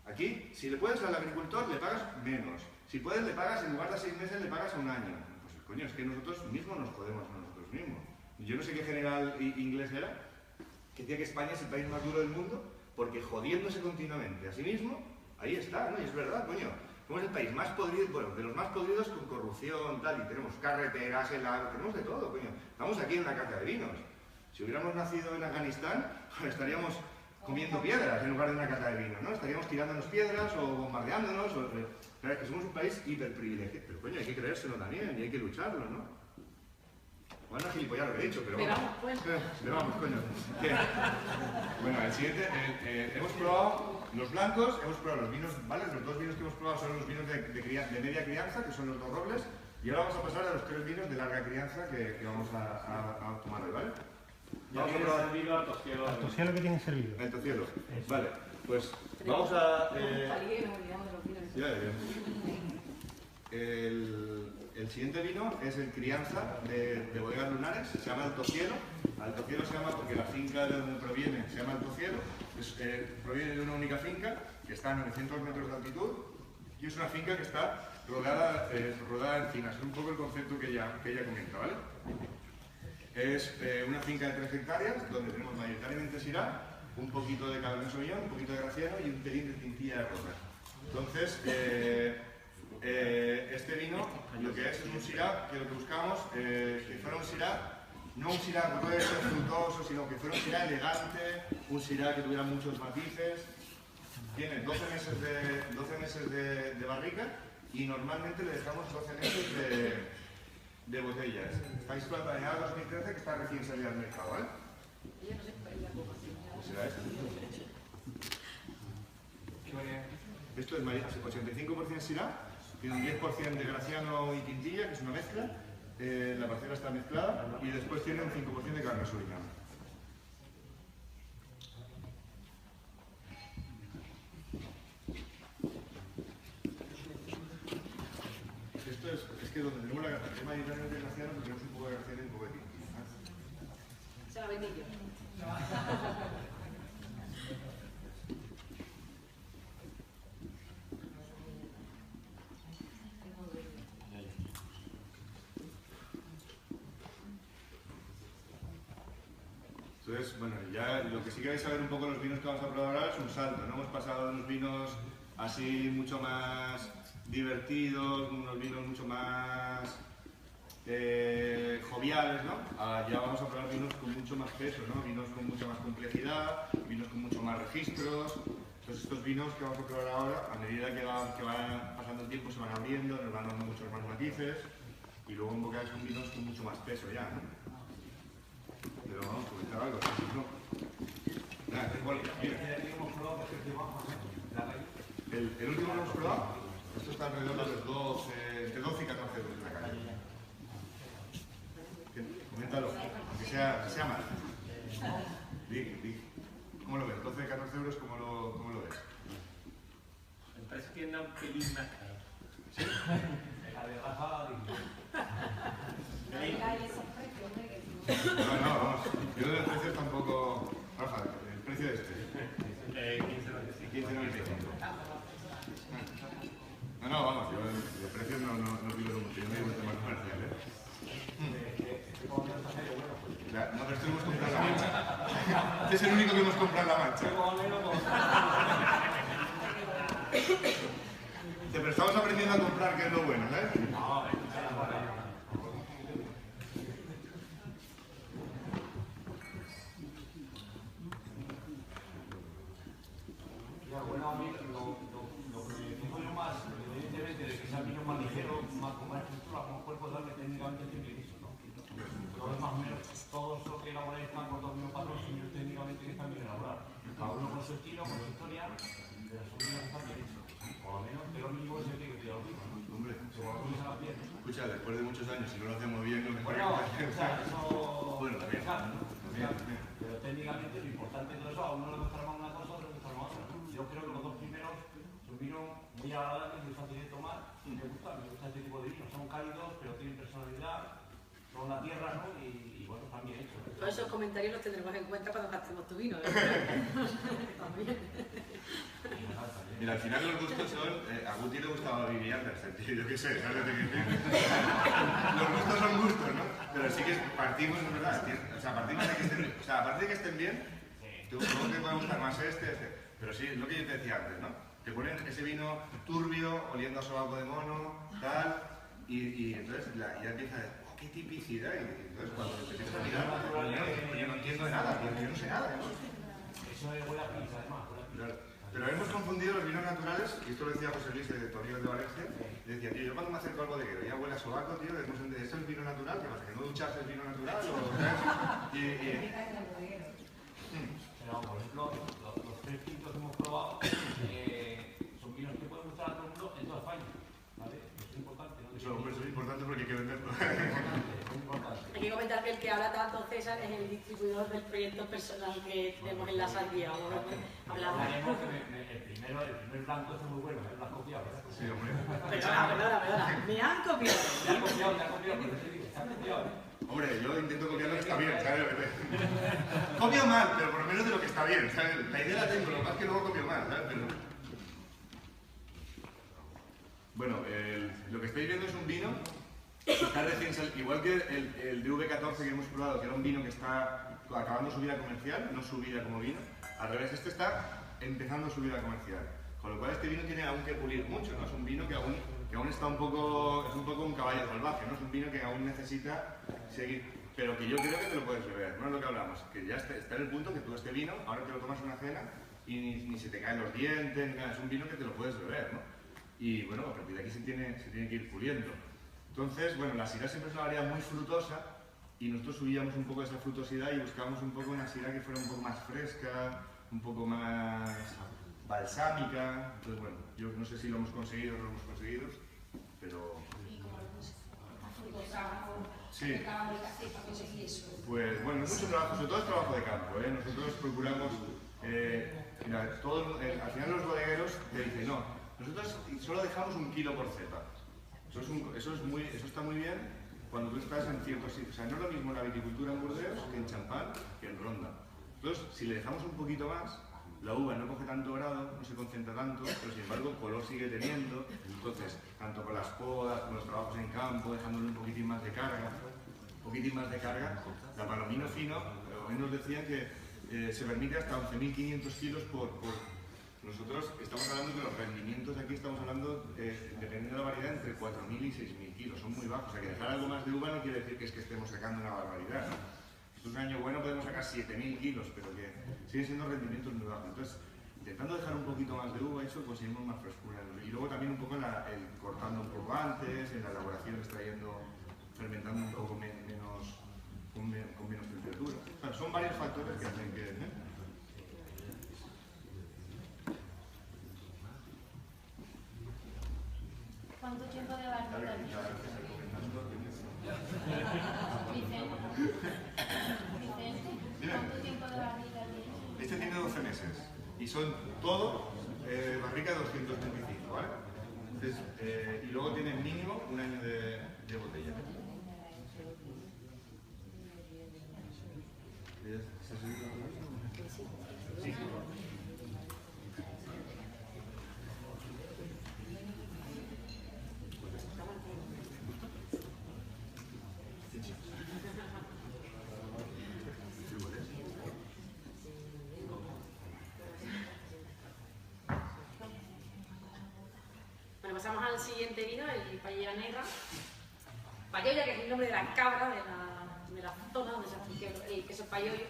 Aquí, si le puedes al agricultor, le pagas menos. Si puedes, le pagas, en lugar de 6 meses, le pagas a un año. Pues coño, es que nosotros mismos nos jodemos a nosotros mismos. Yo no sé qué general inglés era, que decía que España es el país más duro del mundo, porque jodiéndose continuamente a sí mismo, ahí está, ¿no? Y es verdad, coño. Somos el país más podrido, bueno, de los más podridos con corrupción, tal, y tenemos carreteras, tenemos de todo, coño. Estamos aquí en la cata de vinos. Si hubiéramos nacido en Afganistán, estaríamos comiendo piedras en lugar de una cata de vino, ¿no? Estaríamos tirándonos piedras o bombardeándonos. Claro, es que somos un país hiperprivilegiado. Pero coño, hay que creérselo también y hay que lucharlo, ¿no? Bueno, gilipollas lo que he dicho, pero vamos. Vamos, coño. Bien. Bueno, el siguiente, hemos probado los blancos, hemos probado los vinos, ¿vale? Los 2 vinos que hemos probado son los vinos de media crianza, que son los 2 robles, y ahora vamos a pasar a los 3 vinos de larga crianza que vamos a tomar hoy, ¿vale? Ya tiene servido al tocielo. ¿Al tocielo que tiene servido? El tocielo. Vale, pues vamos a... El siguiente vino es el crianza de bodegas lunares, se llama Alto Cielo. Alto Cielo se llama porque la finca de donde proviene se llama Alto Cielo. Proviene de una única finca que está a 900 metros de altitud y es una finca que está rodada en encinas. Es un poco el concepto que ella comenta, ¿vale? Es una finca de 3 hectáreas donde tenemos mayoritariamente Syrah, un poquito de Cabernet Sauvignon, un poquito de Graciano y un pelín de Tintilla de Rosas. Entonces, este vino lo que es un Syrah que lo que buscamos que fuera un Syrah, no un Syrah grueso, frutoso, sino que fuera un Syrah elegante, un Syrah que tuviera muchos matices. Tiene 12 meses de barrica y normalmente le dejamos 12 meses de botellas. Estáis planeado 2013 que está recién salida al mercado, ¿vale? ¿Será este? venía. Esto es 85% Syrah, tiene un 10% de Graciano y Quintilla, que es una mezcla. La parcela está mezclada y después tiene un 5% de carne surinam. Esto es que donde tenemos el tema de Graciano, pues tenemos un poco de Graciano y un poco de Quintilla. Se va a venir yo. Entonces, bueno, ya lo que sí queréis saber un poco de los vinos que vamos a probar ahora es un salto, ¿no? Hemos pasado de unos vinos así mucho más divertidos, unos vinos mucho más joviales, ¿no? Ya vamos a probar vinos con mucho más peso, ¿no? Vinos con mucha más complejidad, vinos con mucho más registros. Entonces estos vinos que vamos a probar ahora, a medida que va pasando el tiempo, se van abriendo, nos van dando muchos más matices y luego en boca son vinos con mucho más peso ya, ¿no? Pero vamos a comentar algo, ¿no? Nada, igual, mira. El último que hemos probado, esto está alrededor de los 12, entre 12 y 14 euros en la calle. Coméntalo, aunque sea más. ¿Cómo lo ves? 12, 14 euros, ¿cómo lo ves? Me parece que anda un pelín más caro. ¿Sí? La de Rafa, No, vamos. Yo de los precios tampoco... Rafa, el precio de este. 15,95. No, vamos, yo de precios no pido mucho. Yo me digo un tema comercial, No, pero esto hemos comprado la Mancha. Este es el único que hemos comprado la Mancha. Pero estamos aprendiendo a comprar, que es lo bueno, ¿sabes? Bueno, a mí lo que me fijo yo más, evidentemente, de que sea vino más ligero, más con más estructura, con cuerpo darle técnicamente tiene que ¿no? Entonces, más o menos, todos los que elaboráis están por dos mismos patrones y técnicamente que están bien elaborados. Cada uno con su estilo, con su historia, pero son vinos que están bien hechos. Por lo menos, que lo mínimo es el que cuida los vinos. Hombre, Bien. escucha, después de muchos años, si no lo hacemos bien, lo mejor Bueno, es eso... Bueno, también. Pero técnicamente lo importante de todo eso, a uno le gustará más una cosa, a otro le gustará más otra. Yo creo que los dos primeros son vinos muy agradables, muy fáciles de tomar y me gusta este tipo de vinos. Son cálidos, pero tienen personalidad, son la tierra, ¿no? Y bueno, están bien hechos. Todos esos comentarios los tendremos en cuenta cuando gastemos tu vino. También. Mira, al final los gustos son... a Guti le gustaba Vivi Andersen, tío, yo qué sé, ¿sabes de qué Los gustos son gustos, ¿no? Pero sí que partimos, es verdad, o sea, partimos de que estén, o sea, aparte de que estén bien, tú te puede gustar más este. Pero sí, es lo que yo te decía antes, ¿no? Te ponen ese vino turbio, oliendo a sobaco de mono, tal, y entonces ya empieza a decir, oh, qué tipicidad, y entonces cuando te empiezas a mirar, yo no entiendo de nada, yo no sé nada, ¿no? Eso es buena pizza, además, buena pizza. Claro. Pero hemos confundido los vinos naturales, y esto lo decía José Luis de Torrijos de Valencia, y decía, tío, yo cuando me acerco al bodeguero ya huele a sobaco, tío, ¿eso es vino natural? ¿Qué pasa? ¿Que no ducharse es vino natural? Pero, por ejemplo, los tres tintos que hemos probado son vinos que pueden gustar a todo el mundo en toda España, ¿vale? Eso es importante, ¿no? Eso es importante porque hay que venderlo. Es importante. Hay que comentar que el que habla tanto, César, es el distribuidor del proyecto personal que tenemos en la sandía. Hablaremos que el primer blanco es muy bueno, ¿eh? Lo has copiado, ¿verdad? Sí, hombre. Perdona. Me han copiado. Te ha copiado, pero te digo, te ha copiado, ¿eh? Hombre, yo intento copiar lo que está bien, ¿sabes? Copio mal, pero por lo menos de lo que está bien, ¿sabes? La idea la tengo, lo que pasa es que luego copio mal, ¿sabes? Pero... Bueno, lo que estáis viendo es un vino que está recién salido, igual que el DV14 que hemos probado, que era un vino que está acabando su vida comercial, no su vida como vino. Al revés, este está empezando su vida comercial. Con lo cual este vino tiene aún que pulir mucho, ¿no? Es un vino que aún está un poco un caballo salvaje, ¿no? Es un vino que aún necesita seguir, pero que yo creo que te lo puedes beber, no es lo que hablamos, que ya está en el punto que tú este vino, ahora te lo tomas en una cena y ni se te caen los dientes, ni nada, es un vino que te lo puedes beber, ¿no? Y bueno, a partir de aquí se tiene que ir puliendo. Entonces, bueno, la Syrah siempre es una variedad muy frutosa y nosotros subíamos un poco esa frutosidad y buscábamos un poco una Syrah que fuera un poco más fresca, un poco más balsámica. Entonces, bueno, yo no sé si lo hemos conseguido o no lo hemos conseguido, pero... Sí. Pues bueno, es mucho trabajo, sobre todo es trabajo de campo, ¿eh? Nosotros procuramos, mira, al final los bodegueros te dicen, no, nosotros solo dejamos 1 kilo por cepa. Eso está muy bien cuando tú estás en ciertos sitios. O sea, no es lo mismo la viticultura en Burdeos que en Champán que en Ronda. Entonces, si le dejamos un poquito más, la uva no coge tanto grado, no se concentra tanto, pero sin embargo el color sigue teniendo. Entonces, tanto con las podas, con los trabajos en campo, dejándole un poquitín más de carga, la Palomino fino, hoy nos decían que se permite hasta 11.500 kilos por... Nosotros estamos hablando de los rendimientos, aquí estamos hablando, dependiendo de la variedad, entre 4.000 y 6.000 kilos, son muy bajos. O sea, que dejar algo más de uva no quiere decir que es que estemos sacando una barbaridad, ¿no? Esto es un año bueno, podemos sacar 7.000 kilos, pero que siguen siendo rendimientos muy bajos. Entonces, intentando dejar un poquito más de uva, eso conseguimos más frescura. Y luego también un poco el cortando un poco antes, en la elaboración extrayendo, fermentando un poco menos, con menos temperatura. O sea, son varios factores que hacen que... ¿Cuánto tiempo de barrica tiene? Vicente, ¿cuánto tiempo de barrica tiene? Este tiene 12 meses y son todo barrica 225, ¿vale? Entonces, y luego tiene mínimo 1 año de botella. Sí. Bueno, pasamos al siguiente vino, el Payoya Negra. Payoya, que es el nombre de la cabra de la zona donde se hace el queso payoyo.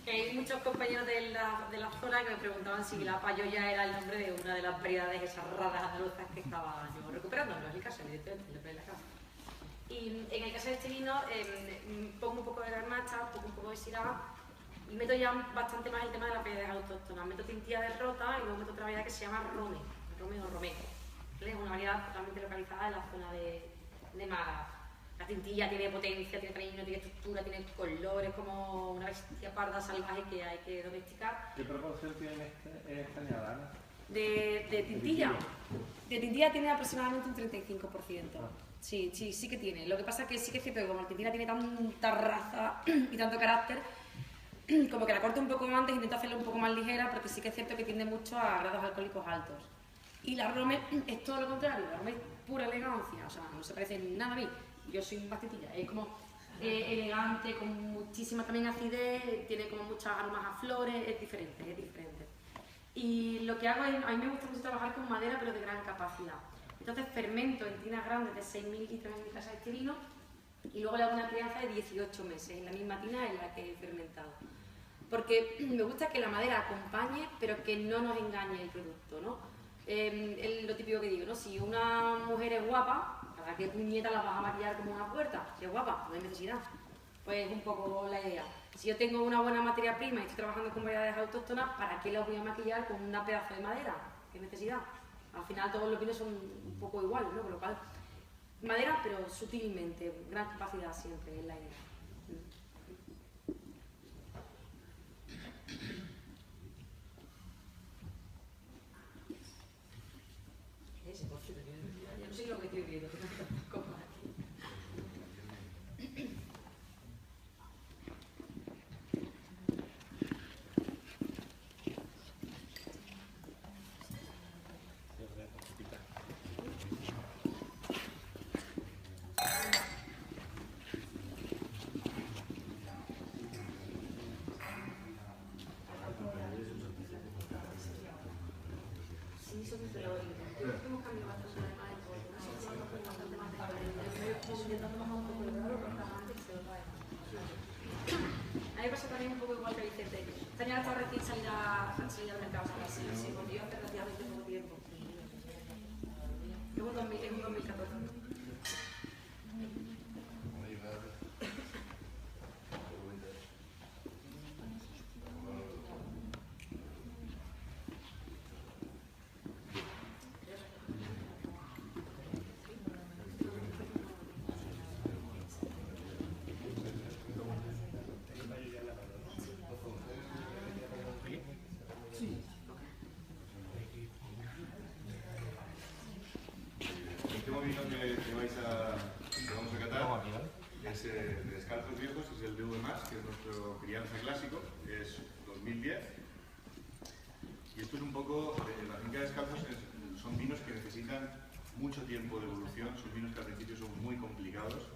Que hay muchos compañeros de la zona que me preguntaban si la payoya era el nombre de una de las variedades esas raras andaluzas que estaba yo recuperando. No es el caso, evidentemente, lo que es la casa. Y en el caso de este vino pongo un poco de garnacha, pongo un poco de syrah y meto ya bastante más el tema de las variedades autóctonas. Meto tintilla de rota y luego meto otra variedad que se llama rome o romé. Es una variedad totalmente localizada en la zona de Málaga. La tintilla tiene potencia, tiene tanino, tiene estructura, tiene colores, como una bestia parda salvaje que hay que domesticar. ¿Qué proporción tiene esta añada? De tintilla. De tintilla tiene aproximadamente un 35%. Sí que tiene. Lo que pasa es que sí que es cierto que como la tintilla tiene tanta raza y tanto carácter, como que la corto un poco antes, intento hacerla un poco más ligera, porque sí que es cierto que tiende mucho a grados alcohólicos altos. Y la rome es todo lo contrario, la rome es pura elegancia, o sea, no se parece en nada a mí. Yo soy más tintilla, es como elegante, con muchísima también acidez, tiene como muchas aromas a flores, es diferente. Y lo que hago es, a mí me gusta mucho trabajar con madera, pero de gran capacidad. Entonces fermento en tinas grandes de 6.000 litros en mi casa este vino, y luego le hago una crianza de 18 meses, en la misma tina en la que he fermentado. Porque me gusta que la madera acompañe, pero que no nos engañe el producto, ¿no? Lo típico que digo, ¿no? Si una mujer es guapa, ¿para qué puñeta la vas a maquillar como una puerta? Si es guapa, no hay necesidad. Pues es un poco la idea. Si yo tengo una buena materia prima y estoy trabajando con variedades autóctonas, ¿para qué la voy a maquillar con una pedazo de madera? ¿Qué necesidad? Al final todos los vinos son un poco iguales, ¿no? Con lo cual, madera, pero sutilmente, gran capacidad siempre es la idea. Yo no sé lo que estoy viendo. A mí me pasa también un poco igual que Vicente. Esta año está recién salida al mercado, sí, porque yo hace relativamente poco tiempo. Es un 2014. que es nuestro crianza clásico, que es 2010. Y esto es un poco, la finca Descalzos son vinos que necesitan mucho tiempo de evolución, son vinos que al principio son muy complicados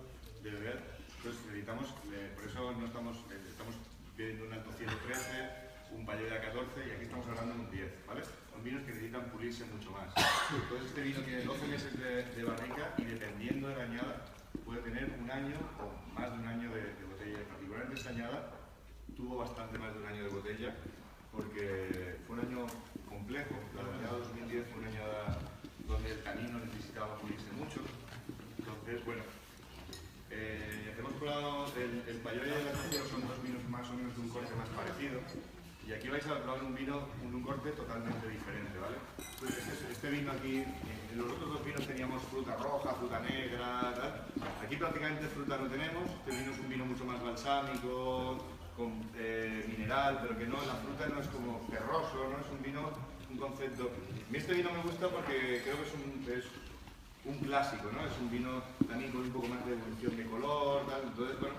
de beber. Entonces necesitamos, por eso no estamos pidiendo un alto cielo 13, un Palloya 14 y aquí estamos hablando de un 10, ¿vale? Son vinos que necesitan pulirse mucho más. Entonces este vino tiene 12 meses de barrica y dependiendo de la añada puede tener un año o más de un año de botella. Particularmente esta añada tuvo bastante más de un año de botella porque fue un año complejo. La añada 2010 fue una añada donde el tanino necesitaba pulirse mucho. Entonces, bueno, hemos probado el Palloya y el Atacero, son dos vinos más o menos de un corte más parecido. Y aquí vais a probar un vino de un corte totalmente diferente, ¿vale? Pues este vino aquí, en los otros dos vinos teníamos fruta roja, fruta negra, tal. Aquí prácticamente fruta no tenemos. Este vino es un vino mucho más balsámico, con mineral, pero que no, la fruta no es como terroso, ¿no? Es un vino, un concepto. A mí este vino me gusta porque creo que es un clásico, ¿no? Es un vino también con un poco más de evolución de color, tal. Entonces, bueno,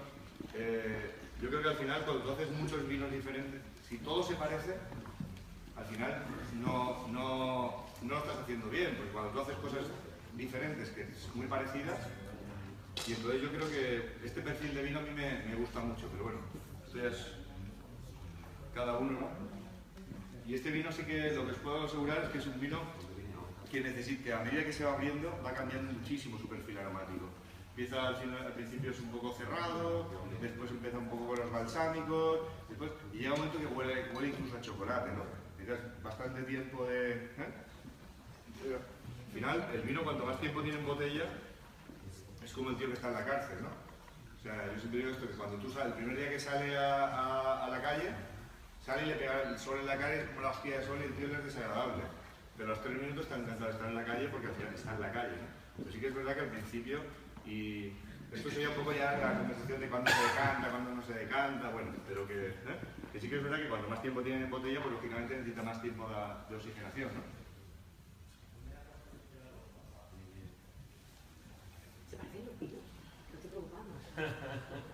yo creo que al final cuando tú haces muchos vinos diferentes, si todo se parece, al final no lo estás haciendo bien, porque cuando tú haces cosas diferentes, que son muy parecidas, y entonces yo creo que este perfil de vino a mí me gusta mucho, pero bueno, esto ya es cada uno, ¿no? Y este vino sí que lo que os puedo asegurar es que es un vino que a medida que se va abriendo va cambiando muchísimo su perfil aromático. Empieza al principio es un poco cerrado, después empieza un poco con los balsámicos, y llega un momento que huele incluso a chocolate, ¿no? Necesitas bastante tiempo de... Al final, el vino cuanto más tiempo tiene en botella, es como el tío que está en la cárcel, ¿no? O sea, yo siempre digo esto, que cuando tú sales, el primer día que sale a la calle, sale y le pega el sol en la cara y es como la hostia de sol y el tío es desagradable. Pero a los 3 minutos está encantado de estar en la calle porque al final está en la calle, ¿no? Pero sí que es verdad que al principio, y esto sería un poco ya la conversación de cuándo se decanta, cuándo no se decanta, bueno, pero que sí que es verdad que cuanto más tiempo tiene en botella, pues lógicamente necesita más tiempo de oxigenación, ¿no? Se parecen los vinos, no te preocupes.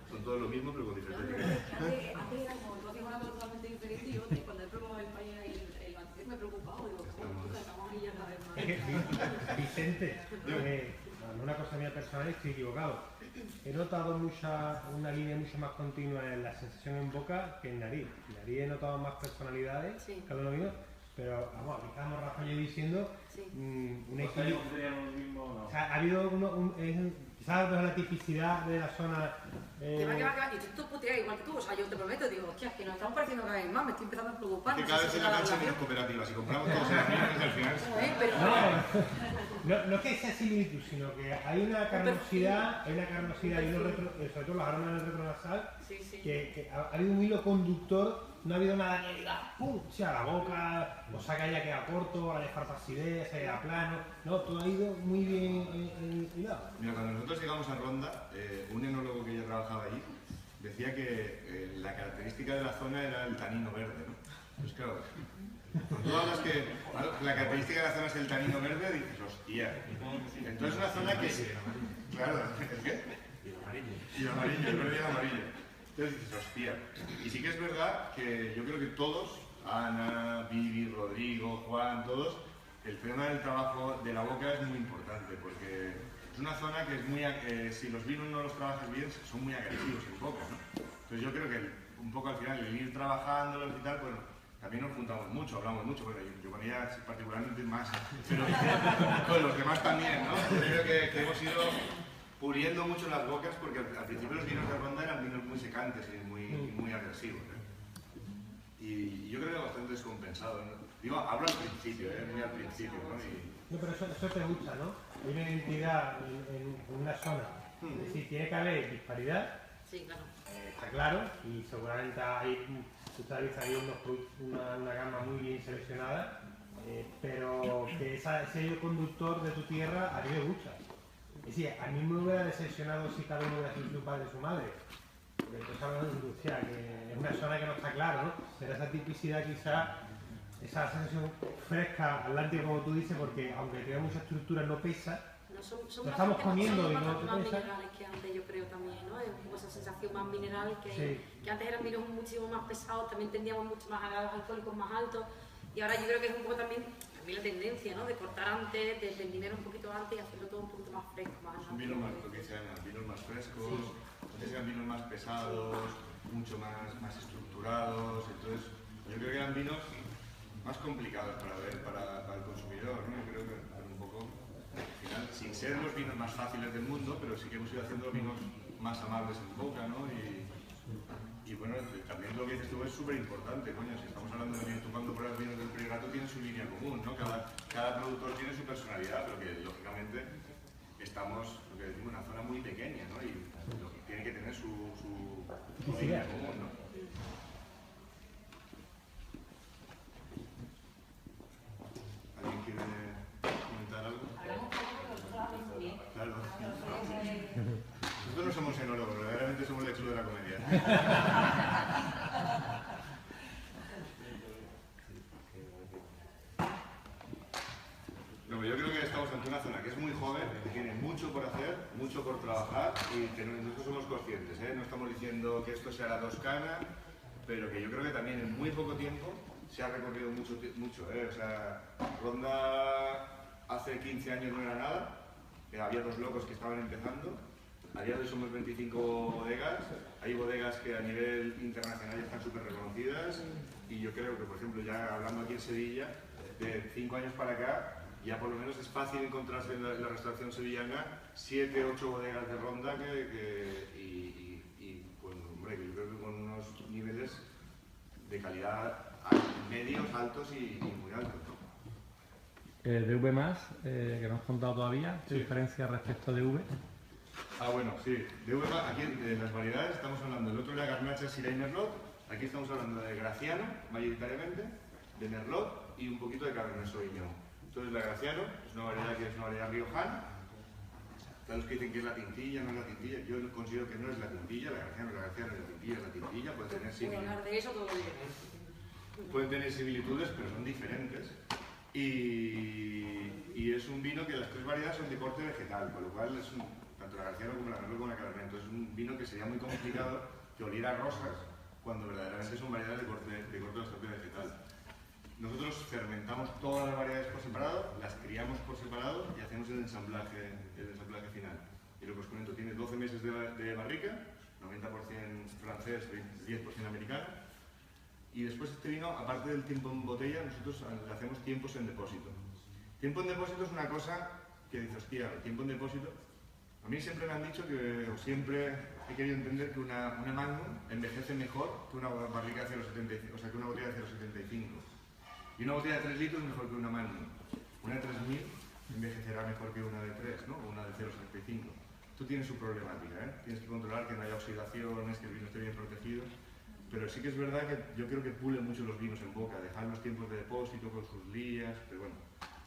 Son todos lo mismo, pero con diferentes Antes era como tú hacías algo totalmente diferente y yo cuando he probado el Palloya y el Atacero me he preocupado, digo, estamos aquí ya cada vez más. Vicente, una cosa mía personal, estoy equivocado. He notado una línea mucho más continua en la sensación en boca que en nariz. En nariz he notado más personalidades, Sí. cada uno vino, pero vamos, aquí estamos Rafa y yo diciendo Sí. un equilibrio. O sea, ha habido quizás la tipicidad de la zona. Que va. Y tú puteas igual que tú, o sea, yo te prometo, digo, hostia, que nos estamos pareciendo cada vez más, me estoy empezando a preocupar. Que no cada sé vez si en será la la cancha hay menos relación. cooperativas. Si compramos todos en las mismas, al final... Pero No es que sea similitud, sino que hay una carnosidad, y sobre todo los aromas del retronasal, sí. que ha habido un hilo conductor, no ha habido nada que diga ¡pum! O sea, la boca, o sea que haya quedado corto, haya falta acidez, haya plano, no, todo ha ido muy bien hilado. Mira, cuando nosotros llegamos a Ronda, un enólogo que ya trabajaba allí decía que la característica de la zona era el tanino verde, ¿no? Pues claro, cuando tú hablas que la característica de la zona es el tanino verde, dices, hostia. Entonces es una zona que... Claro, ¿el qué? Y el amarillo, el verde y el amarillo. Entonces dices, hostia. Y sí que es verdad que yo creo que todos, Ana, Vivi, Rodrigo, Juan, todos, el tema del trabajo de la boca es muy importante porque es una zona que es muy... si los vinos no los trabajas bien, son muy agresivos en boca, ¿no? Entonces yo creo que un poco al final el ir trabajándolos y tal, bueno, también nos juntamos mucho, hablamos mucho, bueno, yo con ella particularmente más, pero con los demás también, ¿no? Yo creo que hemos ido puliendo mucho las bocas porque al principio los vinos de Ronda eran vinos muy secantes y muy agresivos, ¿eh? Y yo creo que bastante descompensado, ¿no? Digo, hablo al principio, muy al principio, ¿no? No, pero eso te gusta, ¿no? Hay una identidad en una zona, es decir, tiene que haber disparidad, Sí, claro. está claro, y seguramente hay, una gama muy bien seleccionada, pero que ese hilo conductor de tu tierra a mí me gusta. Es decir, a mí me hubiera decepcionado si cada uno hubiera sido su padre y su madre, porque entonces hablamos de industria, que es una zona que no está claro, ¿no? Pero esa tipicidad quizá, esa sensación fresca, atlántica como tú dices, porque aunque tenga mucha estructura no pesa, Bueno, son estamos bastante comiendo y no bastante te más piensas. minerales que antes, yo creo también, ¿no? Es un poco esa sensación más mineral que, Sí. que antes eran vinos muchísimo más pesados, también tendíamos mucho más a grados alcohólicos más altos, y ahora yo creo que es un poco también la tendencia, ¿no? De cortar antes, de vendimar un poquito antes y hacerlo todo un poquito más fresco, más Son vinos más, lo que se llaman vinos más frescos, antes eran vinos más pesados, mucho más estructurados, entonces yo creo que eran vinos más complicados para ver para el consumidor, ¿no? Yo creo que un poco, al final, sin ser los vinos más fáciles del mundo, pero sí que hemos ido haciendo vinos más amables en boca, ¿no? Y bueno, también lo que dices tú es súper importante, coño, si estamos hablando de vinos, tú cuando pruebas vinos del Priorato tienes su línea común, ¿no? Cada productor tiene su personalidad, pero que lógicamente estamos, lo que decimos, en una zona muy pequeña, ¿no? Y lo que tiene que tener su línea común, ¿no? ¿Alguien quiere comentar algo? Hablamos poco, pero nosotros hablamos muy bien. Claro. Nosotros no somos enólogos, verdaderamente somos el club de la comedia. No, yo creo que estamos ante una zona que es muy joven, que tiene mucho por hacer, mucho por trabajar y que nosotros somos conscientes, ¿eh? No estamos diciendo que esto sea la Toscana, pero que yo creo que también en muy poco tiempo se ha recorrido mucho, ¿eh? O sea, Ronda hace 15 años no era nada, había 2 locos que estaban empezando. A día de hoy somos 25 bodegas, hay bodegas que a nivel internacional están súper reconocidas y yo creo que, por ejemplo, ya hablando aquí en Sevilla, de 5 años para acá, ya por lo menos es fácil encontrarse en la restauración sevillana 7, 8 bodegas de Ronda y pues, hombre, yo creo que con unos niveles de calidad medios, altos y muy altos, ¿no? De V+, que no has contado todavía, ¿qué diferencia respecto de V? Ah, bueno, sí. De uva, aquí en las variedades estamos hablando, el otro era Garnacha, Syrah y Merlot. Aquí estamos hablando de Graciano, mayoritariamente, de Merlot y un poquito de Cabernet Sauvignon. Entonces, la Graciano es una variedad que es una variedad riojana. Están los que dicen que es la tintilla, no es la tintilla. Yo considero que no es la tintilla, la Graciano es la tintilla, puede tener Puedo hablar de eso todo el día. pueden tener similitudes, pero son diferentes. Y es un vino que las 3 variedades son de corte vegetal, con lo cual es tanto la Graciano como la Merlot como la Cabernet. Entonces es un vino que sería muy complicado que oliera a rosas cuando verdaderamente son variedades de corte vegetal. Nosotros fermentamos todas las variedades por separado, las criamos por separado y hacemos el ensamblaje final. Y lo que os comento, tiene 12 meses de barrica, 90% francés, 10% americano. Y después este vino, aparte del tiempo en botella, nosotros le hacemos tiempos en depósito. Tiempo en depósito es una cosa que dices, hostia, el tiempo en depósito. A mí siempre me han dicho o siempre he querido entender que una Magnum envejece mejor que una barrica de 0,75, o sea, que una botella de 0,75. Y una botella de 3 litros mejor que una Magnum. Una de 3000 envejecerá mejor que una de 3, ¿no? O una de 0,75. Esto tiene su problemática, ¿eh? Tienes que controlar que no haya oxidaciones, que el vino esté bien protegido. Pero sí que es verdad que yo creo que pulen mucho los vinos en boca, dejar los tiempos de depósito con sus lías, pero bueno,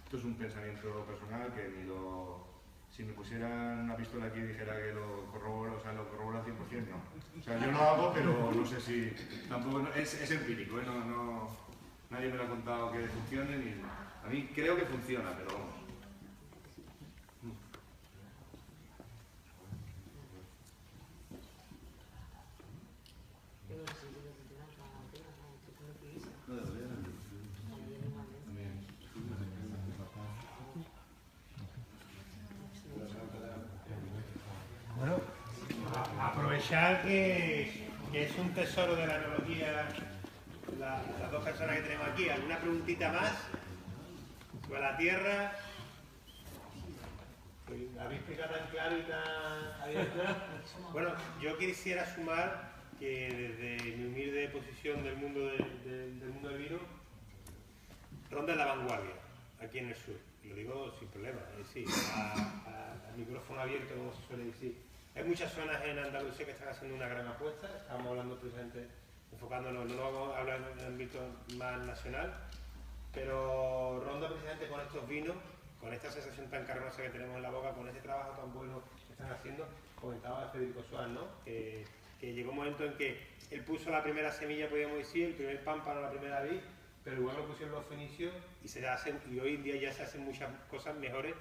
esto es un pensamiento personal que ni lo... Si me pusieran una pistola aquí y dijera que lo corroboro, o sea, lo corroboro al 100%, no. O sea, yo lo hago, pero no sé si... Tampoco... es empírico, ¿eh? Nadie me lo ha contado que funcione, ni... A mí creo que funciona, pero vamos. Bueno, aprovechar que es un tesoro de la enología las 2 personas que tenemos aquí. ¿Alguna preguntita más sobre la tierra? ¿La habéis explicado tan claro y tan abierto? Bueno, yo quisiera sumar que desde mi humilde posición del mundo del vino, Ronda es la vanguardia, aquí en el sur. Y lo digo sin problema, es decir, al micrófono abierto, como se suele decir. Hay muchas zonas en Andalucía que están haciendo una gran apuesta, estamos hablando precisamente, enfocándonos, no vamos a hablar en el ámbito más nacional, pero Ronda precisamente con estos vinos, con esta sensación tan carnosa que tenemos en la boca, con ese trabajo tan bueno que están haciendo, comentaba Federico Suárez, ¿no? Que llegó un momento en que él puso la primera semilla, podríamos decir, el primer pámpano, la primera vid, pero igual lo pusieron los fenicios y hoy en día ya se hacen muchas cosas mejores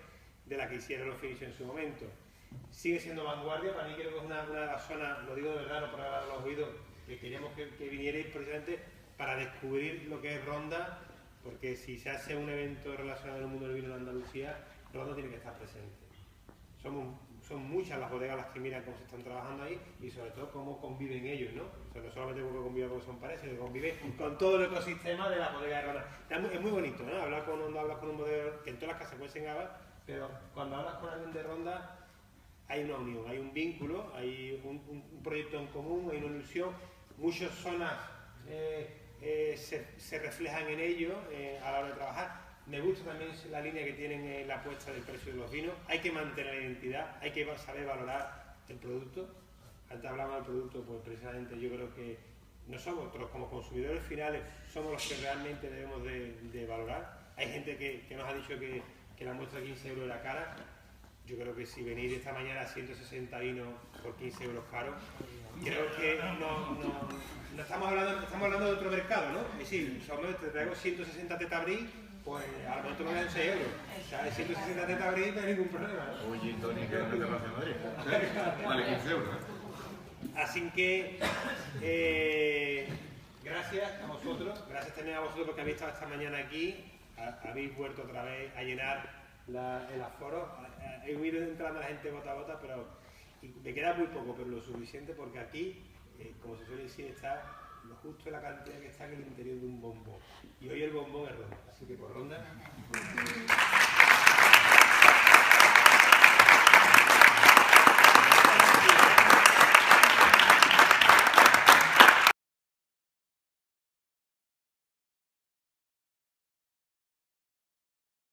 de la que hicieron los Finish en su momento. Sigue siendo vanguardia, para mí creo que es una de las zonas, lo digo de verdad, no por grabar los oídos, que queríamos que vinierais precisamente para descubrir lo que es Ronda, porque si se hace un evento relacionado con el mundo del vino en Andalucía, Ronda tiene que estar presente. Son muchas las bodegas las que miran cómo se están trabajando ahí y sobre todo cómo conviven ellos, ¿no? O sea, no solamente porque conviven con son pares, sino que conviven con todo el ecosistema de la bodega de Ronda. Es muy bonito, ¿no? Hablar con un bodeguero, que en todas las casas puede ser pero cuando hablas con alguien de Ronda hay una unión, hay un vínculo, hay un proyecto en común, hay una ilusión. Muchas zonas se reflejan en ello a la hora de trabajar. Me gusta también la línea que tienen en la apuesta del precio de los vinos. Hay que mantener la identidad, hay que saber valorar el producto. Antes hablaba del producto, pues precisamente yo creo que nosotros como consumidores finales somos los que realmente debemos de valorar. Hay gente que nos ha dicho que la muestra de 15 euros era cara. Yo creo que si venís esta mañana a 160 vinos por 15 euros caros, creo que no estamos hablando de otro mercado, ¿no? Y sí, te traigo 160 Tetabrí, pues a lo mejor te lo dan 6 euros. O sea, 160 Tetabrí no hay ningún problema, ¿no? Oye, Tony, que no te lo hace Madrid. Vale, 15 euros, ¿eh? Así que, gracias a vosotros, gracias también a vosotros porque habéis estado esta mañana aquí, habéis vuelto otra vez a llenar el aforo. He ido entrando la gente gota a gota, pero me queda muy poco, pero lo suficiente porque aquí, como se suele decir, está lo justo de la cantidad que está en el interior de un bombón. Y hoy el bombón es Ronda, así que por Ronda.